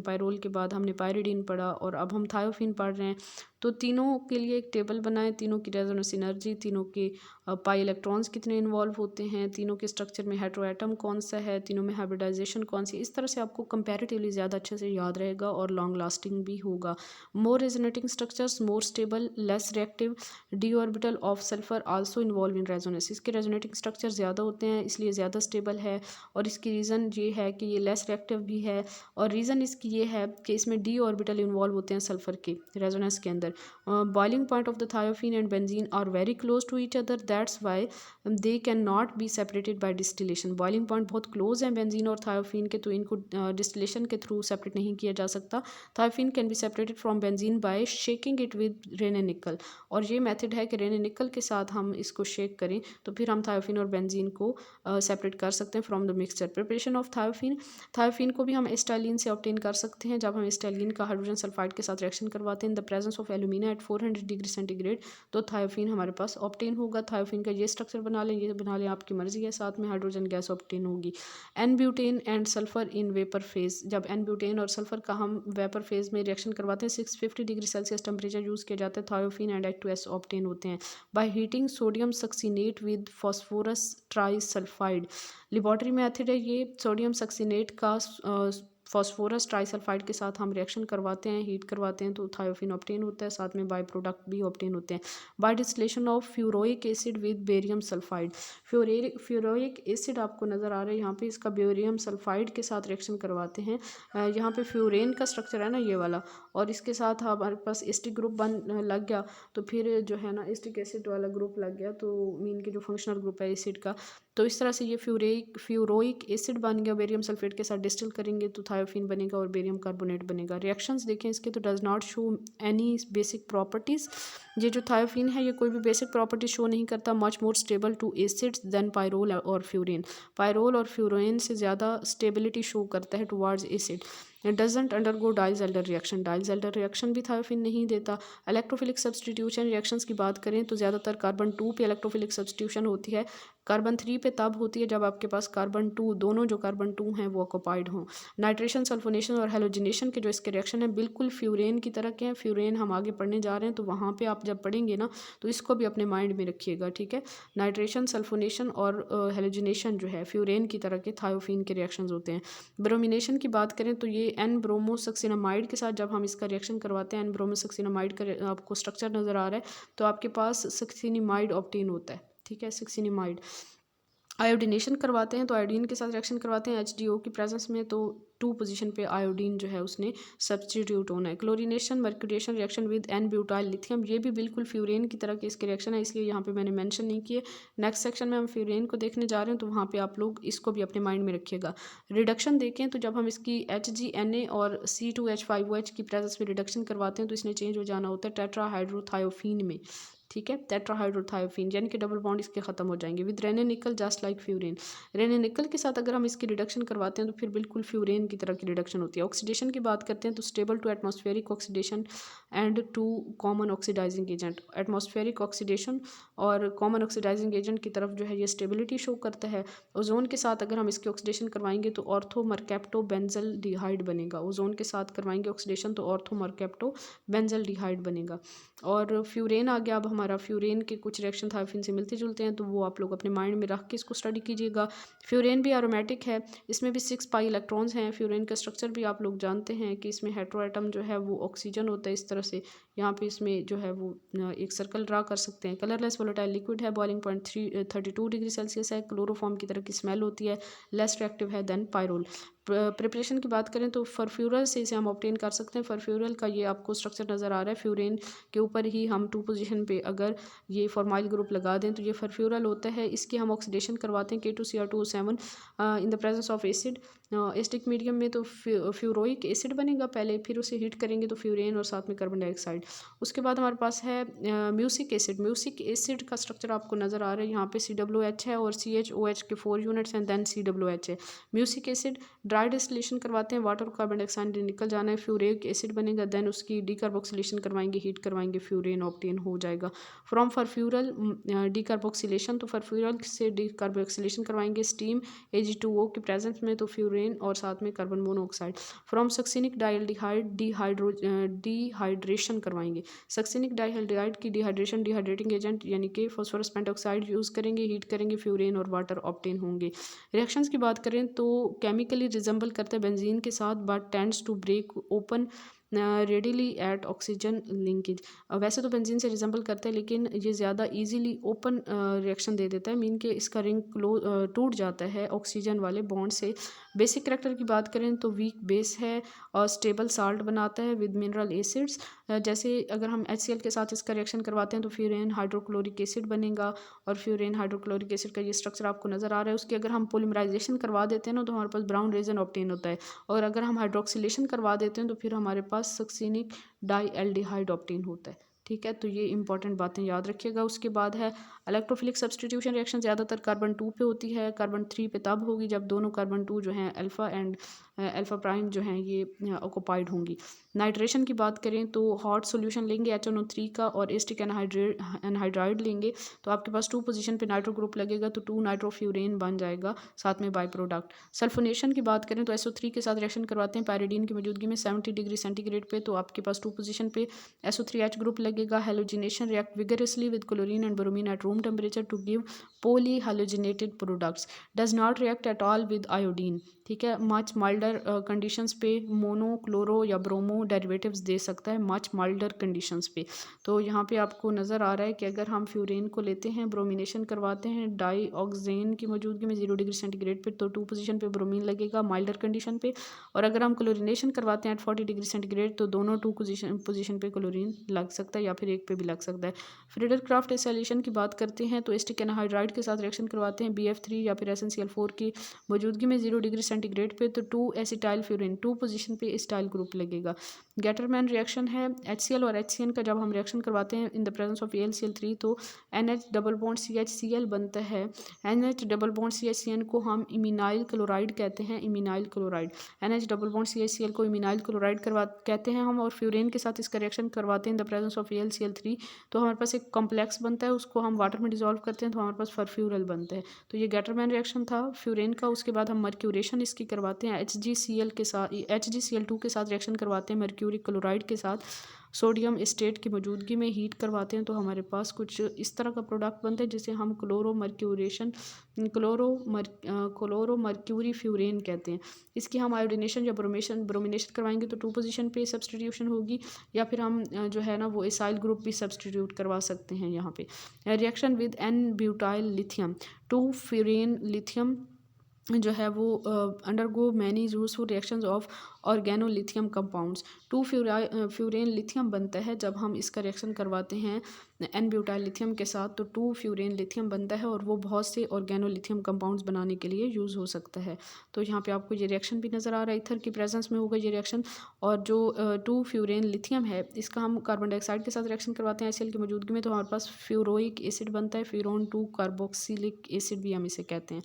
पायरोल के बाद हमने पायरिडीन पढ़ा और अब हम थायोफिन पढ़ रहे हैं, तो तीनों के लिए एक टेबल बनाएं, तीनों की रेजोनेंस एनर्जी, तीनों के पाई इलेक्ट्रॉन्स कितने इन्वॉल्व होते हैं, तीनों के स्ट्रक्चर में हेट्रोएटम कौन सा है, तीनों में हाइब्रिडाइजेशन कौन सी। इस तरह से आपको कंपैरेटिवली ज़्यादा अच्छे से याद रहेगा और लॉन्ग लास्टिंग भी होगा। More resonating structures, more stable, less reactive, D orbital of sulphur also involve in resonance. इसके रेजोनेटिंग स्ट्रक्चर ज़्यादा होते हैं इसलिए ज़्यादा स्टेबल है और इसकी रीज़न ये है कि ये लेस रिएक्टिव भी है और रीज़न इसकी ये है कि इसमें डी ऑर्बिटल इन्वॉल्व होते हैं सल्फर के रेजोनेंस के अंदर। Boiling point of the thiophene and benzene are very close to each other, that's why they can not be separated by distillation. Boiling point बहुत क्लोज हैं बेंजीन और thiophene के, तो इनको डिस्टिलेशन के थ्रू सेपरेट नहीं किया जा सकता। Thiophene can be separated from benzene by shaking it with Raney and nickel, और ये मेथड है कि रेन एंड निकल के साथ हम इसको शेक करें तो फिर हम थायोफिन और बेंजीन को सेपरेट कर सकते हैं from the mixture. Preparation of thiophene, thiophene को भी हम एस्टाइलिन से ऑब्टेन कर सकते हैं जब हम एस्टाइलिन का हाइड्रोजन सल्फाइड के साथ रिएक्शन करवाते हैं in the presence of alumina at 400 degree centigrade, तो थायोफिन हमारे पास ऑब्टेन होगा। थायोफिन का ये स्ट्रक्चर बना लें, ये बना लें, आपकी मर्जी है, साथ में हाइड्रोजन गैस ऑब्टेन होगी। N butane and sulphur in vapour phase, जब एन ब्यूटेन और सल्फर का हम वेपर फेज में रिएक्शन करवाते हैं 650 डिग्री सेल्सियस टेम्परेचर यूज़ किया जाता है, थायोफिन एंड H2S ऑब्टेन होते हैं by heating sodium succinate with phosphorus trisulphide. Laboratory method है ये, सोडियम सक्सीनेट का फॉस्फोरस ट्राइसल्फाइड के साथ हम रिएक्शन करवाते हैं, हीट करवाते हैं तो थायोफिन ऑब्टेन होता है, साथ में बाय प्रोडक्ट भी ऑब्टेन होते हैं। By distillation of furoic acid with barium sulphide, furoic acid आपको नज़र आ रहा है यहाँ पे, इसका बेरियम सल्फाइड के साथ रिएक्शन करवाते हैं। यहाँ पे फ्यूरेन का स्ट्रक्चर है ना ये वाला, और इसके साथ हमारे पास एस्टिक ग्रुप बन लग गया तो फिर जो है ना एस्टिक एसिड वाला ग्रुप लग गया, तो मीन के जो फंक्शनल ग्रुप है एसिड का, तो इस तरह से ये फ्यूरोइक एसिड बन गया, बेरियम सल्फेट के साथ डिस्टिल करेंगे तो थायोफिन बनेगा और बेरियम कार्बोनेट बनेगा। रिएक्शंस देखें इसके, तो does not show any basic properties. ये जो थायोफिन है ये कोई भी बेसिक प्रॉपर्टी शो नहीं करता। Much more stable to acids than pyrrole और फ्यूरेन, पायरोल और फ्यूरेन से ज़्यादा स्टेबिलिटी शो करता है towards acid. Doesn't undergo Diels Alder reaction, Diels Alder reaction भी थायोफिन नहीं देता। इलेक्ट्रोफिलिक सब्सटीट्यूशन रिएक्शंस की बात करें तो ज़्यादातर कार्बन 2 पे इलेक्ट्रोफिलिक सब्सटीट्यूशन होती है, कार्बन 3 पे तब होती है जब आपके पास कार्बन 2 दोनों जो कार्बन 2 हैं वो ऑक्युपाइड हों। नाइट्रेशन, सल्फोनेशन और हेलोजिनेशन के जो इसके रिएक्शन है बिल्कुल फ्यूरेन की तरह के हैं। फ्यूरेन हम आगे पढ़ने जा रहे हैं तो वहाँ पे आप जब पढ़ेंगे ना तो इसको भी अपने माइंड में रखिएगा, ठीक है। नाइट्रेशन, सल्फोनेशन और हेलोजिनेशन जो है फ्यूरेन की तरह के थायोफिन के रिएक्शंस होते हैं। ब्रोमिनेशन की बात करें तो ये एन ब्रोमोसक्सिनामाइड के साथ जब हम इसका रिएक्शन करवाते हैं, एन ब्रोमोसक्सिनामाइड का आपको स्ट्रक्चर नज़र आ रहा है तो आपके पास सक्सिनामाइड ऑब्टेन होता है, ठीक है, सक्सिनामाइड। आयोडीनेशन करवाते हैं तो आयोडीन के साथ रिएक्शन करवाते हैं HDO की प्रेजेंस में, तो 2 पोजीशन पे आयोडीन जो है उसने सब्स्टिट्यूट होना है। Chlorination mercuration reaction with N butyl lithium, ये भी बिल्कुल फ्यूरेन की तरह के इसके रिएक्शन है, इसलिए यहाँ पे मैंने मेंशन नहीं किए। नेक्स्ट सेक्शन में हम फ्यूरेन को देखने जा रहे हैं, तो वहाँ पे आप लोग इसको भी अपने माइंड में रखिएगा। रिडक्शन देखें तो जब हम इसकी HgNa और C2H5OH की प्रेजेंस में रिडक्शन करवाते हैं तो इसने चेंज हो जाना होता है टेट्राहाइड्रोथायोफीन में, ठीक है, टेट्राहाइड्रोथायोफीन, यानी कि डबल बॉन्ड इसके खत्म हो जाएंगे विद रेने निकल जस्ट लाइक फ्यूरेन। रेने निकल के साथ अगर हम इसकी रिडक्शन करवाते हैं तो फिर बिल्कुल फ्यूरेन की तरह की रिडक्शन होती है। ऑक्सीडेशन की बात करते हैं तो stable to atmospheric oxidation and to common oxidizing agent, atmospheric oxidation और कॉमन ऑक्सीडाइजिंग एजेंट की तरफ जो है ये स्टेबिलिटी शो करता है। ओजोन के साथ अगर हम इसकी ऑक्सीडेशन करवाएंगे तो ऑर्थो मरकैप्टो बेंजल डिहाइड बनेगा, ओजोन के साथ करवाएंगे ऑक्सीडेशन तो ऑर्थो मरकैप्टो बेंजल डिहाइड बनेगा। और फ्यूरेन आ गया, अब हमारा फ्यूरेन के कुछ रिएक्शन थायोफिन से मिलते जुलते हैं, तो वो आप लोग अपने माइंड में रख के इसको स्टडी कीजिएगा। फ्यूरेन भी एरोमेटिक है, इसमें भी 6 पाई इलेक्ट्रॉन्स हैं। फ्यूरेन का स्ट्रक्चर भी आप लोग जानते हैं कि इसमें हेटेरोएटम जो है वो ऑक्सीजन होता है इस तरह से, यहाँ पे इसमें जो है वो एक सर्कल ड्रा कर सकते हैं। कलरलेस वोलेटाइल लिक्विड है, बॉइलिंग पॉइंट 32 डिग्री सेल्सियस है, क्लोरोफॉर्म की तरह की स्मेल होती है, लेस रिएक्टिव है देन पायरोल। प्रिपरेशन की बात करें तो फरफ्यूरल से इसे हम ऑब्टेन कर सकते हैं। फरफ्यूरल का ये आपको स्ट्रक्चर नज़र आ रहा है, फ्यूरेन के ऊपर ही हम 2 पोजीशन पे अगर ये फॉर्माइल ग्रुप लगा दें तो ये फरफ्यूरल होता है। इसकी हम ऑक्सीडेशन करवाते हैं K2Cr2O7 in the presence of acid, acidic medium में, तो फ्यूरोइक एसिड बनेगा पहले, फिर उसे हीट करेंगे तो फ्यूरेन और साथ में कार्बन डाइऑक्साइड। उसके बाद हमारे पास है म्यूसिक एसिड। म्यूसिक एसिड का स्ट्रक्चर आपको नज़र आ रहा है, यहाँ पे COH है और CHOH के 4 यूनिट्स हैं, देन COH है। म्यूसिक एसिड ड्राई डिस्टिलेशन करवाते हैं, वाटर और कार्बन डाइऑक्साइड निकल जाना है, फ्यूरिक एसिड बनेगा, देन उसकी डीकार्बोक्सिलेशन करवाएंगे, हीट करवाएंगे, फ्यूरेन ऑब्टेन हो जाएगा। फ्रॉम फरफ्यूरल डीकार्बोक्सिलेशन, तो फरफ्यूरल से डीकार्बोक्सिलेशन करवाएंगे स्टीम Ag2O की प्रेजेंस में, तो फ्यूरेन और साथ में carbon monoxide. From succinic dialdehyde dehydration करवाएंगे, सक्सिनिक डाइल्डिहाइड की डिहाइड्रेशन, डिहाइड्रेटिंग एजेंट यानी कि फॉस्फोरस पेंटॉक्साइड यूज़ करेंगे, हीट करेंगे, फ्यूरेन और वाटर ऑब्टेन होंगे। रिएक्शंस की बात करें तो केमिकली रिजेंबल करते हैं बेंजीन के साथ, but tends to break open readily at oxygen linkage. वैसे तो बेंजीन से रिजेंबल करते हैं लेकिन ये ज़्यादा इजीली ओपन रिएक्शन दे देता है, मीन के इसका रिंग टूट जाता है ऑक्सीजन वाले बॉन्ड से। बेसिक करैक्टर की बात करें तो वीक बेस है और स्टेबल साल्ट बनाता है विद मिनरल एसिड्स। जैसे अगर हम HCl के साथ इसका रिएक्शन करवाते हैं तो फ्यूरेन हाइड्रोक्लोरिक एसिड बनेगा, और फ्यूरेन हाइड्रोक्लोरिक एसिड का ये स्ट्रक्चर आपको नज़र आ रहा है। उसकी अगर हम पोलिमराइजेशन करवा देते हैं ना तो हमारे पास ब्राउन रेजन ऑब्टेन होता है, और अगर हम हाइड्रोक्सिलेशन करवा देते हैं तो फिर हमारे पास सक्सिनिक डाइएल्डिहाइड ऑब्टेन होता है, ठीक है। तो ये इंपॉर्टेंट बातें याद रखिएगा। उसके बाद है इलेक्ट्रोफिलिक सब्स्टिट्यूशन रिएक्शन, ज़्यादातर कार्बन 2 पे होती है, कार्बन 3 पे तब होगी जब दोनों कार्बन 2 जो हैं अल्फ़ा एंड अल्फ़ा प्राइम जो हैं ये ऑक्यूपाइड होंगी। नाइट्रेशन की बात करें तो हॉट सोल्यूशन लेंगे HNO3 का और एस्टिक एनहाइड्राइड लेंगे, तो आपके पास 2 पोजीशन पे नाइट्रो ग्रुप लगेगा, तो 2 नाइट्रोफ्यूरेन बन जाएगा, साथ में बाई प्रोडक्ट। सल्फोनेशन की बात करें तो SO3 के साथ रिएक्शन करवाते हैं पैरिडीन की मौजूदगी में 70 डिग्री सेंटीग्रेड पे, तो आपके पास 2 पोजीशन पे SO3H ग्रुप लगेगा। Halogenation react vigorously with chlorine and bromine at room temperature to give poly halogenated products, does not react at all with iodine, ठीक है। मच माइल्डर कंडीशंस पे मोनो क्लोरो या bromo derivatives दे सकता है much milder conditions पे। तो यहाँ पे आपको नज़र आ रहा है कि अगर हम फ्यूरेन को लेते हैं, ब्रोमिनेशन करवाते हैं डाईऑक्सेन की मौजूदगी में 0 डिग्री सेंटीग्रेड पे, तो 2 पोजीशन पे ब्रोमीन लगेगा माइल्डर कंडीशन पे, और अगर हम क्लोरिनेशन करवाते हैं एट 40 डिग्री सेंटीग्रेड तो दोनों 2 पोजीशन पे क्लोरीन लग सकता है या फिर एक पे भी लग सकता है। फ्रीडर क्राफ्ट एसाइलेशन की बात करते हैं तो एस्टिक एनहाइड्राइड के साथ रिएक्शन करवाते हैं BF3 या फिर SnCl4 की मौजूदगी में 0 डिग्री सेंटीग्रेड पे, तो 2 एसिटाइल फ्यूरिन 2 पोजीशन पे एसिटाइल ग्रुप लगेगा। गेटरमैन रिएक्शन है HCl और HCN का, जब हम रिएक्शन करवाते हैं in the presence of AlCl3 तो NH डबल बॉन्ड CHCl बनता है। NH डबल बॉन्ड CHCN को हम इमिनाइल क्लोराइड कहते हैं, iminyl chloride. NH double bond CHCl को इमिनाइल क्लोराइड कहते हैं हम, और फ्यूरेन के साथ इसका रिएक्शन करवाते हैं in the presence of AlCl3 तो हमारे पास एक कॉम्प्लेक्स बनता है, उसको हम वाटर में डिजोल्व करते हैं तो हमारे पास फरफ्यूरल बनता है। तो ये गेटरमैन रिएक्शन था फ्यूरेन का। उसके बाद हम मर्क्यूरेशन इसकी करवाते हैं HgCl के साथ, HgCl2 के साथ रिएक्शन करवाते हैं मर्क्यूरिक क्लोराइड के साथ, सोडियम एस्टेट की मौजूदगी में हीट करवाते हैं तो हमारे पास कुछ इस तरह का प्रोडक्ट बनता है जिसे हम क्लोरोमर्क्यूरी फ्यूरेन कहते हैं। इसकी हम आयोडीनेशन या ब्रोमिनेशन करवाएंगे तो 2 पोजीशन पे सब्सटीट्यूशन होगी, या फिर हम जो है ना वो एसाइल ग्रुप भी सब्सटीट्यूट करवा सकते हैं यहाँ पे। Reaction with N butyl lithium, 2 furan lithium जो है वो undergo many useful reactions of organolithium compounds. 2 furan lithium बनता है जब हम इसका रिएक्शन करवाते हैं एन ब्यूटाइल लिथियम के साथ, तो 2 फ्यूरेन लिथियम बनता है और वो बहुत से ऑर्गेनोलिथियम कंपाउंड्स बनाने के लिए यूज़ हो सकता है। तो यहाँ पे आपको ये रिएक्शन भी नज़र आ रहा है, ईथर की प्रेजेंस में होगा ये रिएक्शन। और जो 2 फ्यूरेन लिथियम है इसका हम कार्बन डाइऑक्साइड के साथ रिएक्शन करवाते हैं HCl की मौजूदगी में, तो हमारे पास फ्यूरोइक एसिड बनता है, फ्यूरोन 2 कार्बोक्सिलिक एसिड भी हम इसे कहते हैं।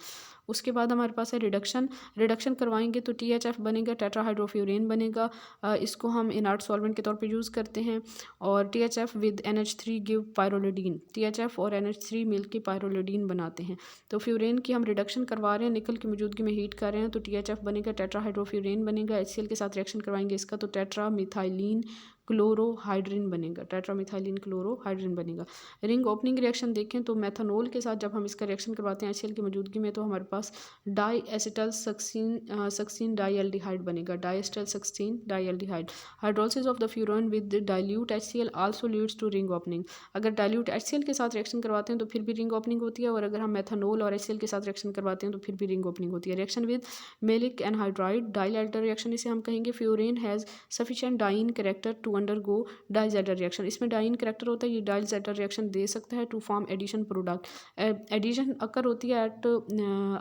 उसके बाद हमारे पास है रिडक्शन करवाएंगे तो THF बनेगा, टेट्राहाइड्रोफ्यूरेन बनेगा। इसको हम इनर्ट सॉल्वेंट के तौर पे यूज़ करते हैं। और THF with NH3 give pyrrolidine, THF और NH3 मिल के पायरोलिडीन बनाते हैं। तो फ्यूरेन की हम रिडक्शन करवा रहे हैं, निकल की मौजूदगी में हीट कर रहे हैं तो THF बनेगा, टेट्राहाइड्रोफ्यूरेन बनेगा। HCl के साथ रिएक्शन करवाएंगे इसका तो टेट्रामिथाइलिन क्लोरोहाइड्रिन बनेगा, टेट्रामिथाइलिन क्लोरोहाइड्रिन बनेगा। रिंग ओपनिंग रिएक्शन देखें तो मेथनॉल के साथ जब हम इसका रिएक्शन करवाते हैं HCl की मौजूदगी में तो हमारे पास डाई एसिटल सक्सीन डाईएल्डिहाइड बनेगा, diacetyl succine dialdehyde. Hydrolysis of the furan with dilute HCl also leads to ring opening. अगर डाइल्यूट HCl के साथ रिएक्शन करवाते हैं तो फिर भी रिंग ओपनिंग होती है, और अगर हम मेथनॉल और HCl के साथ रिएक्शन करवाते हैं तो फिर भी रिंग ओपनिंग होती है। Reaction with maleic anhydride Diels Alder reaction इसे हम कहेंगे। Furan has sufficient diene character to undergo Diels Alder reaction, इसमें डाइन कैरेक्टर होता है, ये डाइजेटर रिएक्शन दे सकता है to form addition product. Addition occur होती है at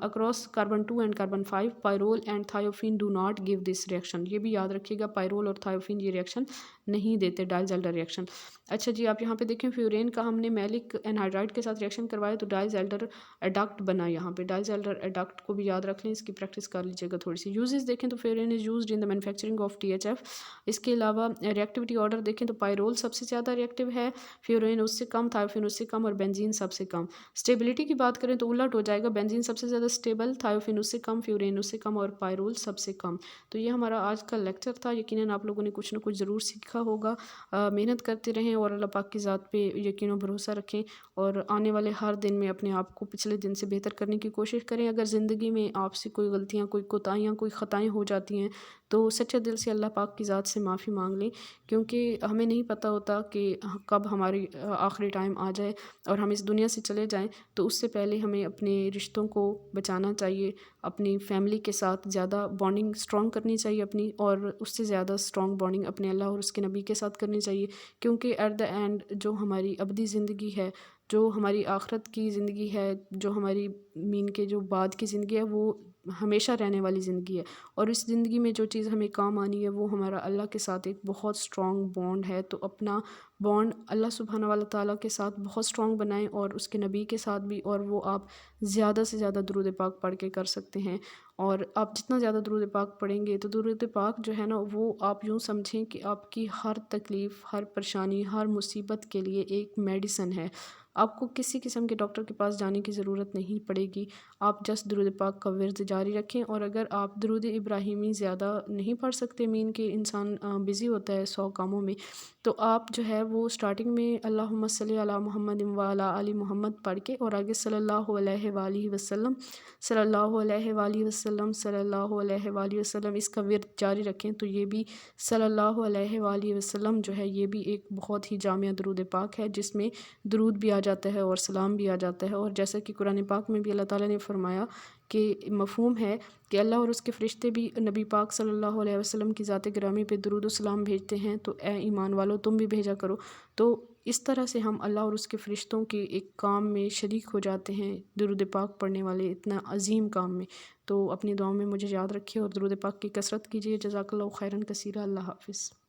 across carbon 2 and carbon 5। Pyrrole and thiophene do not give this reaction, ये भी याद रखिएगा, पायरोल और थायोफिन ये रिएक्शन नहीं देते डाइजेल्डर रिएक्शन। अच्छा जी, आप यहाँ पे देखें फ्यूरेन का हमने मैलिक एनहाइड्राइड के साथ रिएक्शन करवाया तो डाइजेल्डर एडक्ट बना। यहाँ पे डाइजेल्डर एडक्ट को भी याद रख लें, इसकी प्रैक्टिस कर लीजिएगा थोड़ी सी। यूजेस देखें तो furan is used in the manufacturing of THF। इसके अलावा रिएक्टिविटी ऑर्डर देखें तो पायरोल सबसे ज़्यादा रिएक्टिव है, फ्यूरेन उससे कम, थायोफिन उससे कम और बेंजीन सबसे कम। स्टेबिलिटी की बात करें तो उलट हो जाएगा, बेंजीन सबसे ज़्यादा स्टेबल, थायोफिन उससे कम, फ्यूरेन उससे कम और पायरोल सबसे कम। तो ये हमारा आज का लेक्चर था, यकीनन आप लोगों ने कुछ ना कुछ ज़रूर सीखा होगा। मेहनत करते रहें और अल्लाह पाक की ज़ात पे यकीन और भरोसा रखें, और आने वाले हर दिन में अपने आप को पिछले दिन से बेहतर करने की कोशिश करें। अगर ज़िंदगी में आपसे कोई गलतियाँ, कोई कोताहियाँ, कोई ख़ताएँ हो जाती हैं तो सच्चे दिल से अल्लाह पाक की ज़ात से माफ़ी मांग लें, क्योंकि हमें नहीं पता होता कि कब हमारी आखिरी टाइम आ जाए और हम इस दुनिया से चले जाएं। तो उससे पहले हमें अपने रिश्तों को बचाना चाहिए, अपनी फैमिली के साथ ज़्यादा बॉन्डिंग स्ट्रॉन्ग करनी चाहिए अपनी, और उससे ज़्यादा स्ट्रॉन्ग बॉन्डिंग अपने अल्लाह और उसके नबी के साथ करनी चाहिए। क्योंकि एट द एंड जो हमारी अबदी ज़िंदगी है, जो हमारी आखिरत की ज़िंदगी है, जो हमारी मीन के जो बाद की ज़िंदगी है, वो हमेशा रहने वाली ज़िंदगी है। और इस ज़िंदगी में जो चीज़ हमें काम आनी है वो हमारा अल्लाह के साथ एक बहुत स्ट्रॉन्ग बॉन्ड है। तो अपना बॉन्ड अल्लाह सुब्हाना वाला ताला के साथ बहुत स्ट्रॉन्ग बनाएं और उसके नबी के साथ भी, और वो आप ज़्यादा से ज़्यादा दुरूद पाक पढ़ के कर सकते हैं। और आप जितना ज़्यादा दुरूद पाक पढ़ेंगे तो दुरूद पाक जो है ना वो आप यूँ समझें कि आपकी हर तकलीफ़, हर परेशानी, हर मुसीबत के लिए एक मेडिसिन है। आपको किसी किस्म के डॉक्टर के पास जाने की ज़रूरत नहीं पड़ेगी। आप जस्ट दुरूद पाक का विर्द जारी रखें। और अगर आप दुरूद इब्राहिमी ज़्यादा नहीं पढ़ सकते, मीन के इंसान बिज़ी होता है 100 कामों में, तो आप जो है वो स्टार्टिंग में अल्लाहुम्मा सल्ली अला मुहम्मद व अला आलि मुहम्मद पढ़ के और आगे सल्लल्लाहु अलैहि वसल्लम, सल्लल्लाहु अलैहि वसल्लम, सल्लल्लाहु अलैहि वसल्लम इसका विर्द जारी रखें। तो ये भी सल्लल्लाहु अलैहि वसल्लम जो है ये भी एक बहुत ही जामिया दुरूद पाक है, जिसमें दुरूद भी आ जाता है और सलाम भी आ जाता है। और जैसा कि कुरान पाक में भी अल्लाह ताला ने फरमाया कि मफ़हूम है कि अल्लाह और उसके फ़रिश्ते भी नबी पाक सल्लल्लाहु अलैहि वसल्लम की ज़ात गिरामी पे दुरूद व सलाम भेजते हैं, तो ए ईमान वालों तुम भी भेजा करो। तो इस तरह से हम अल्लाह और उसके फ़रिश्तों के एक काम में शरीक हो जाते हैं, दुरूद पाक पढ़ने वाले इतना अजीम काम में। तो अपनी दुआओं में मुझे याद रखिए और दुरूद पाक की कसरत कीजिए। जज़ाकल्लाहु खैरन कसीरा। अल्लाह हाफ़िज़।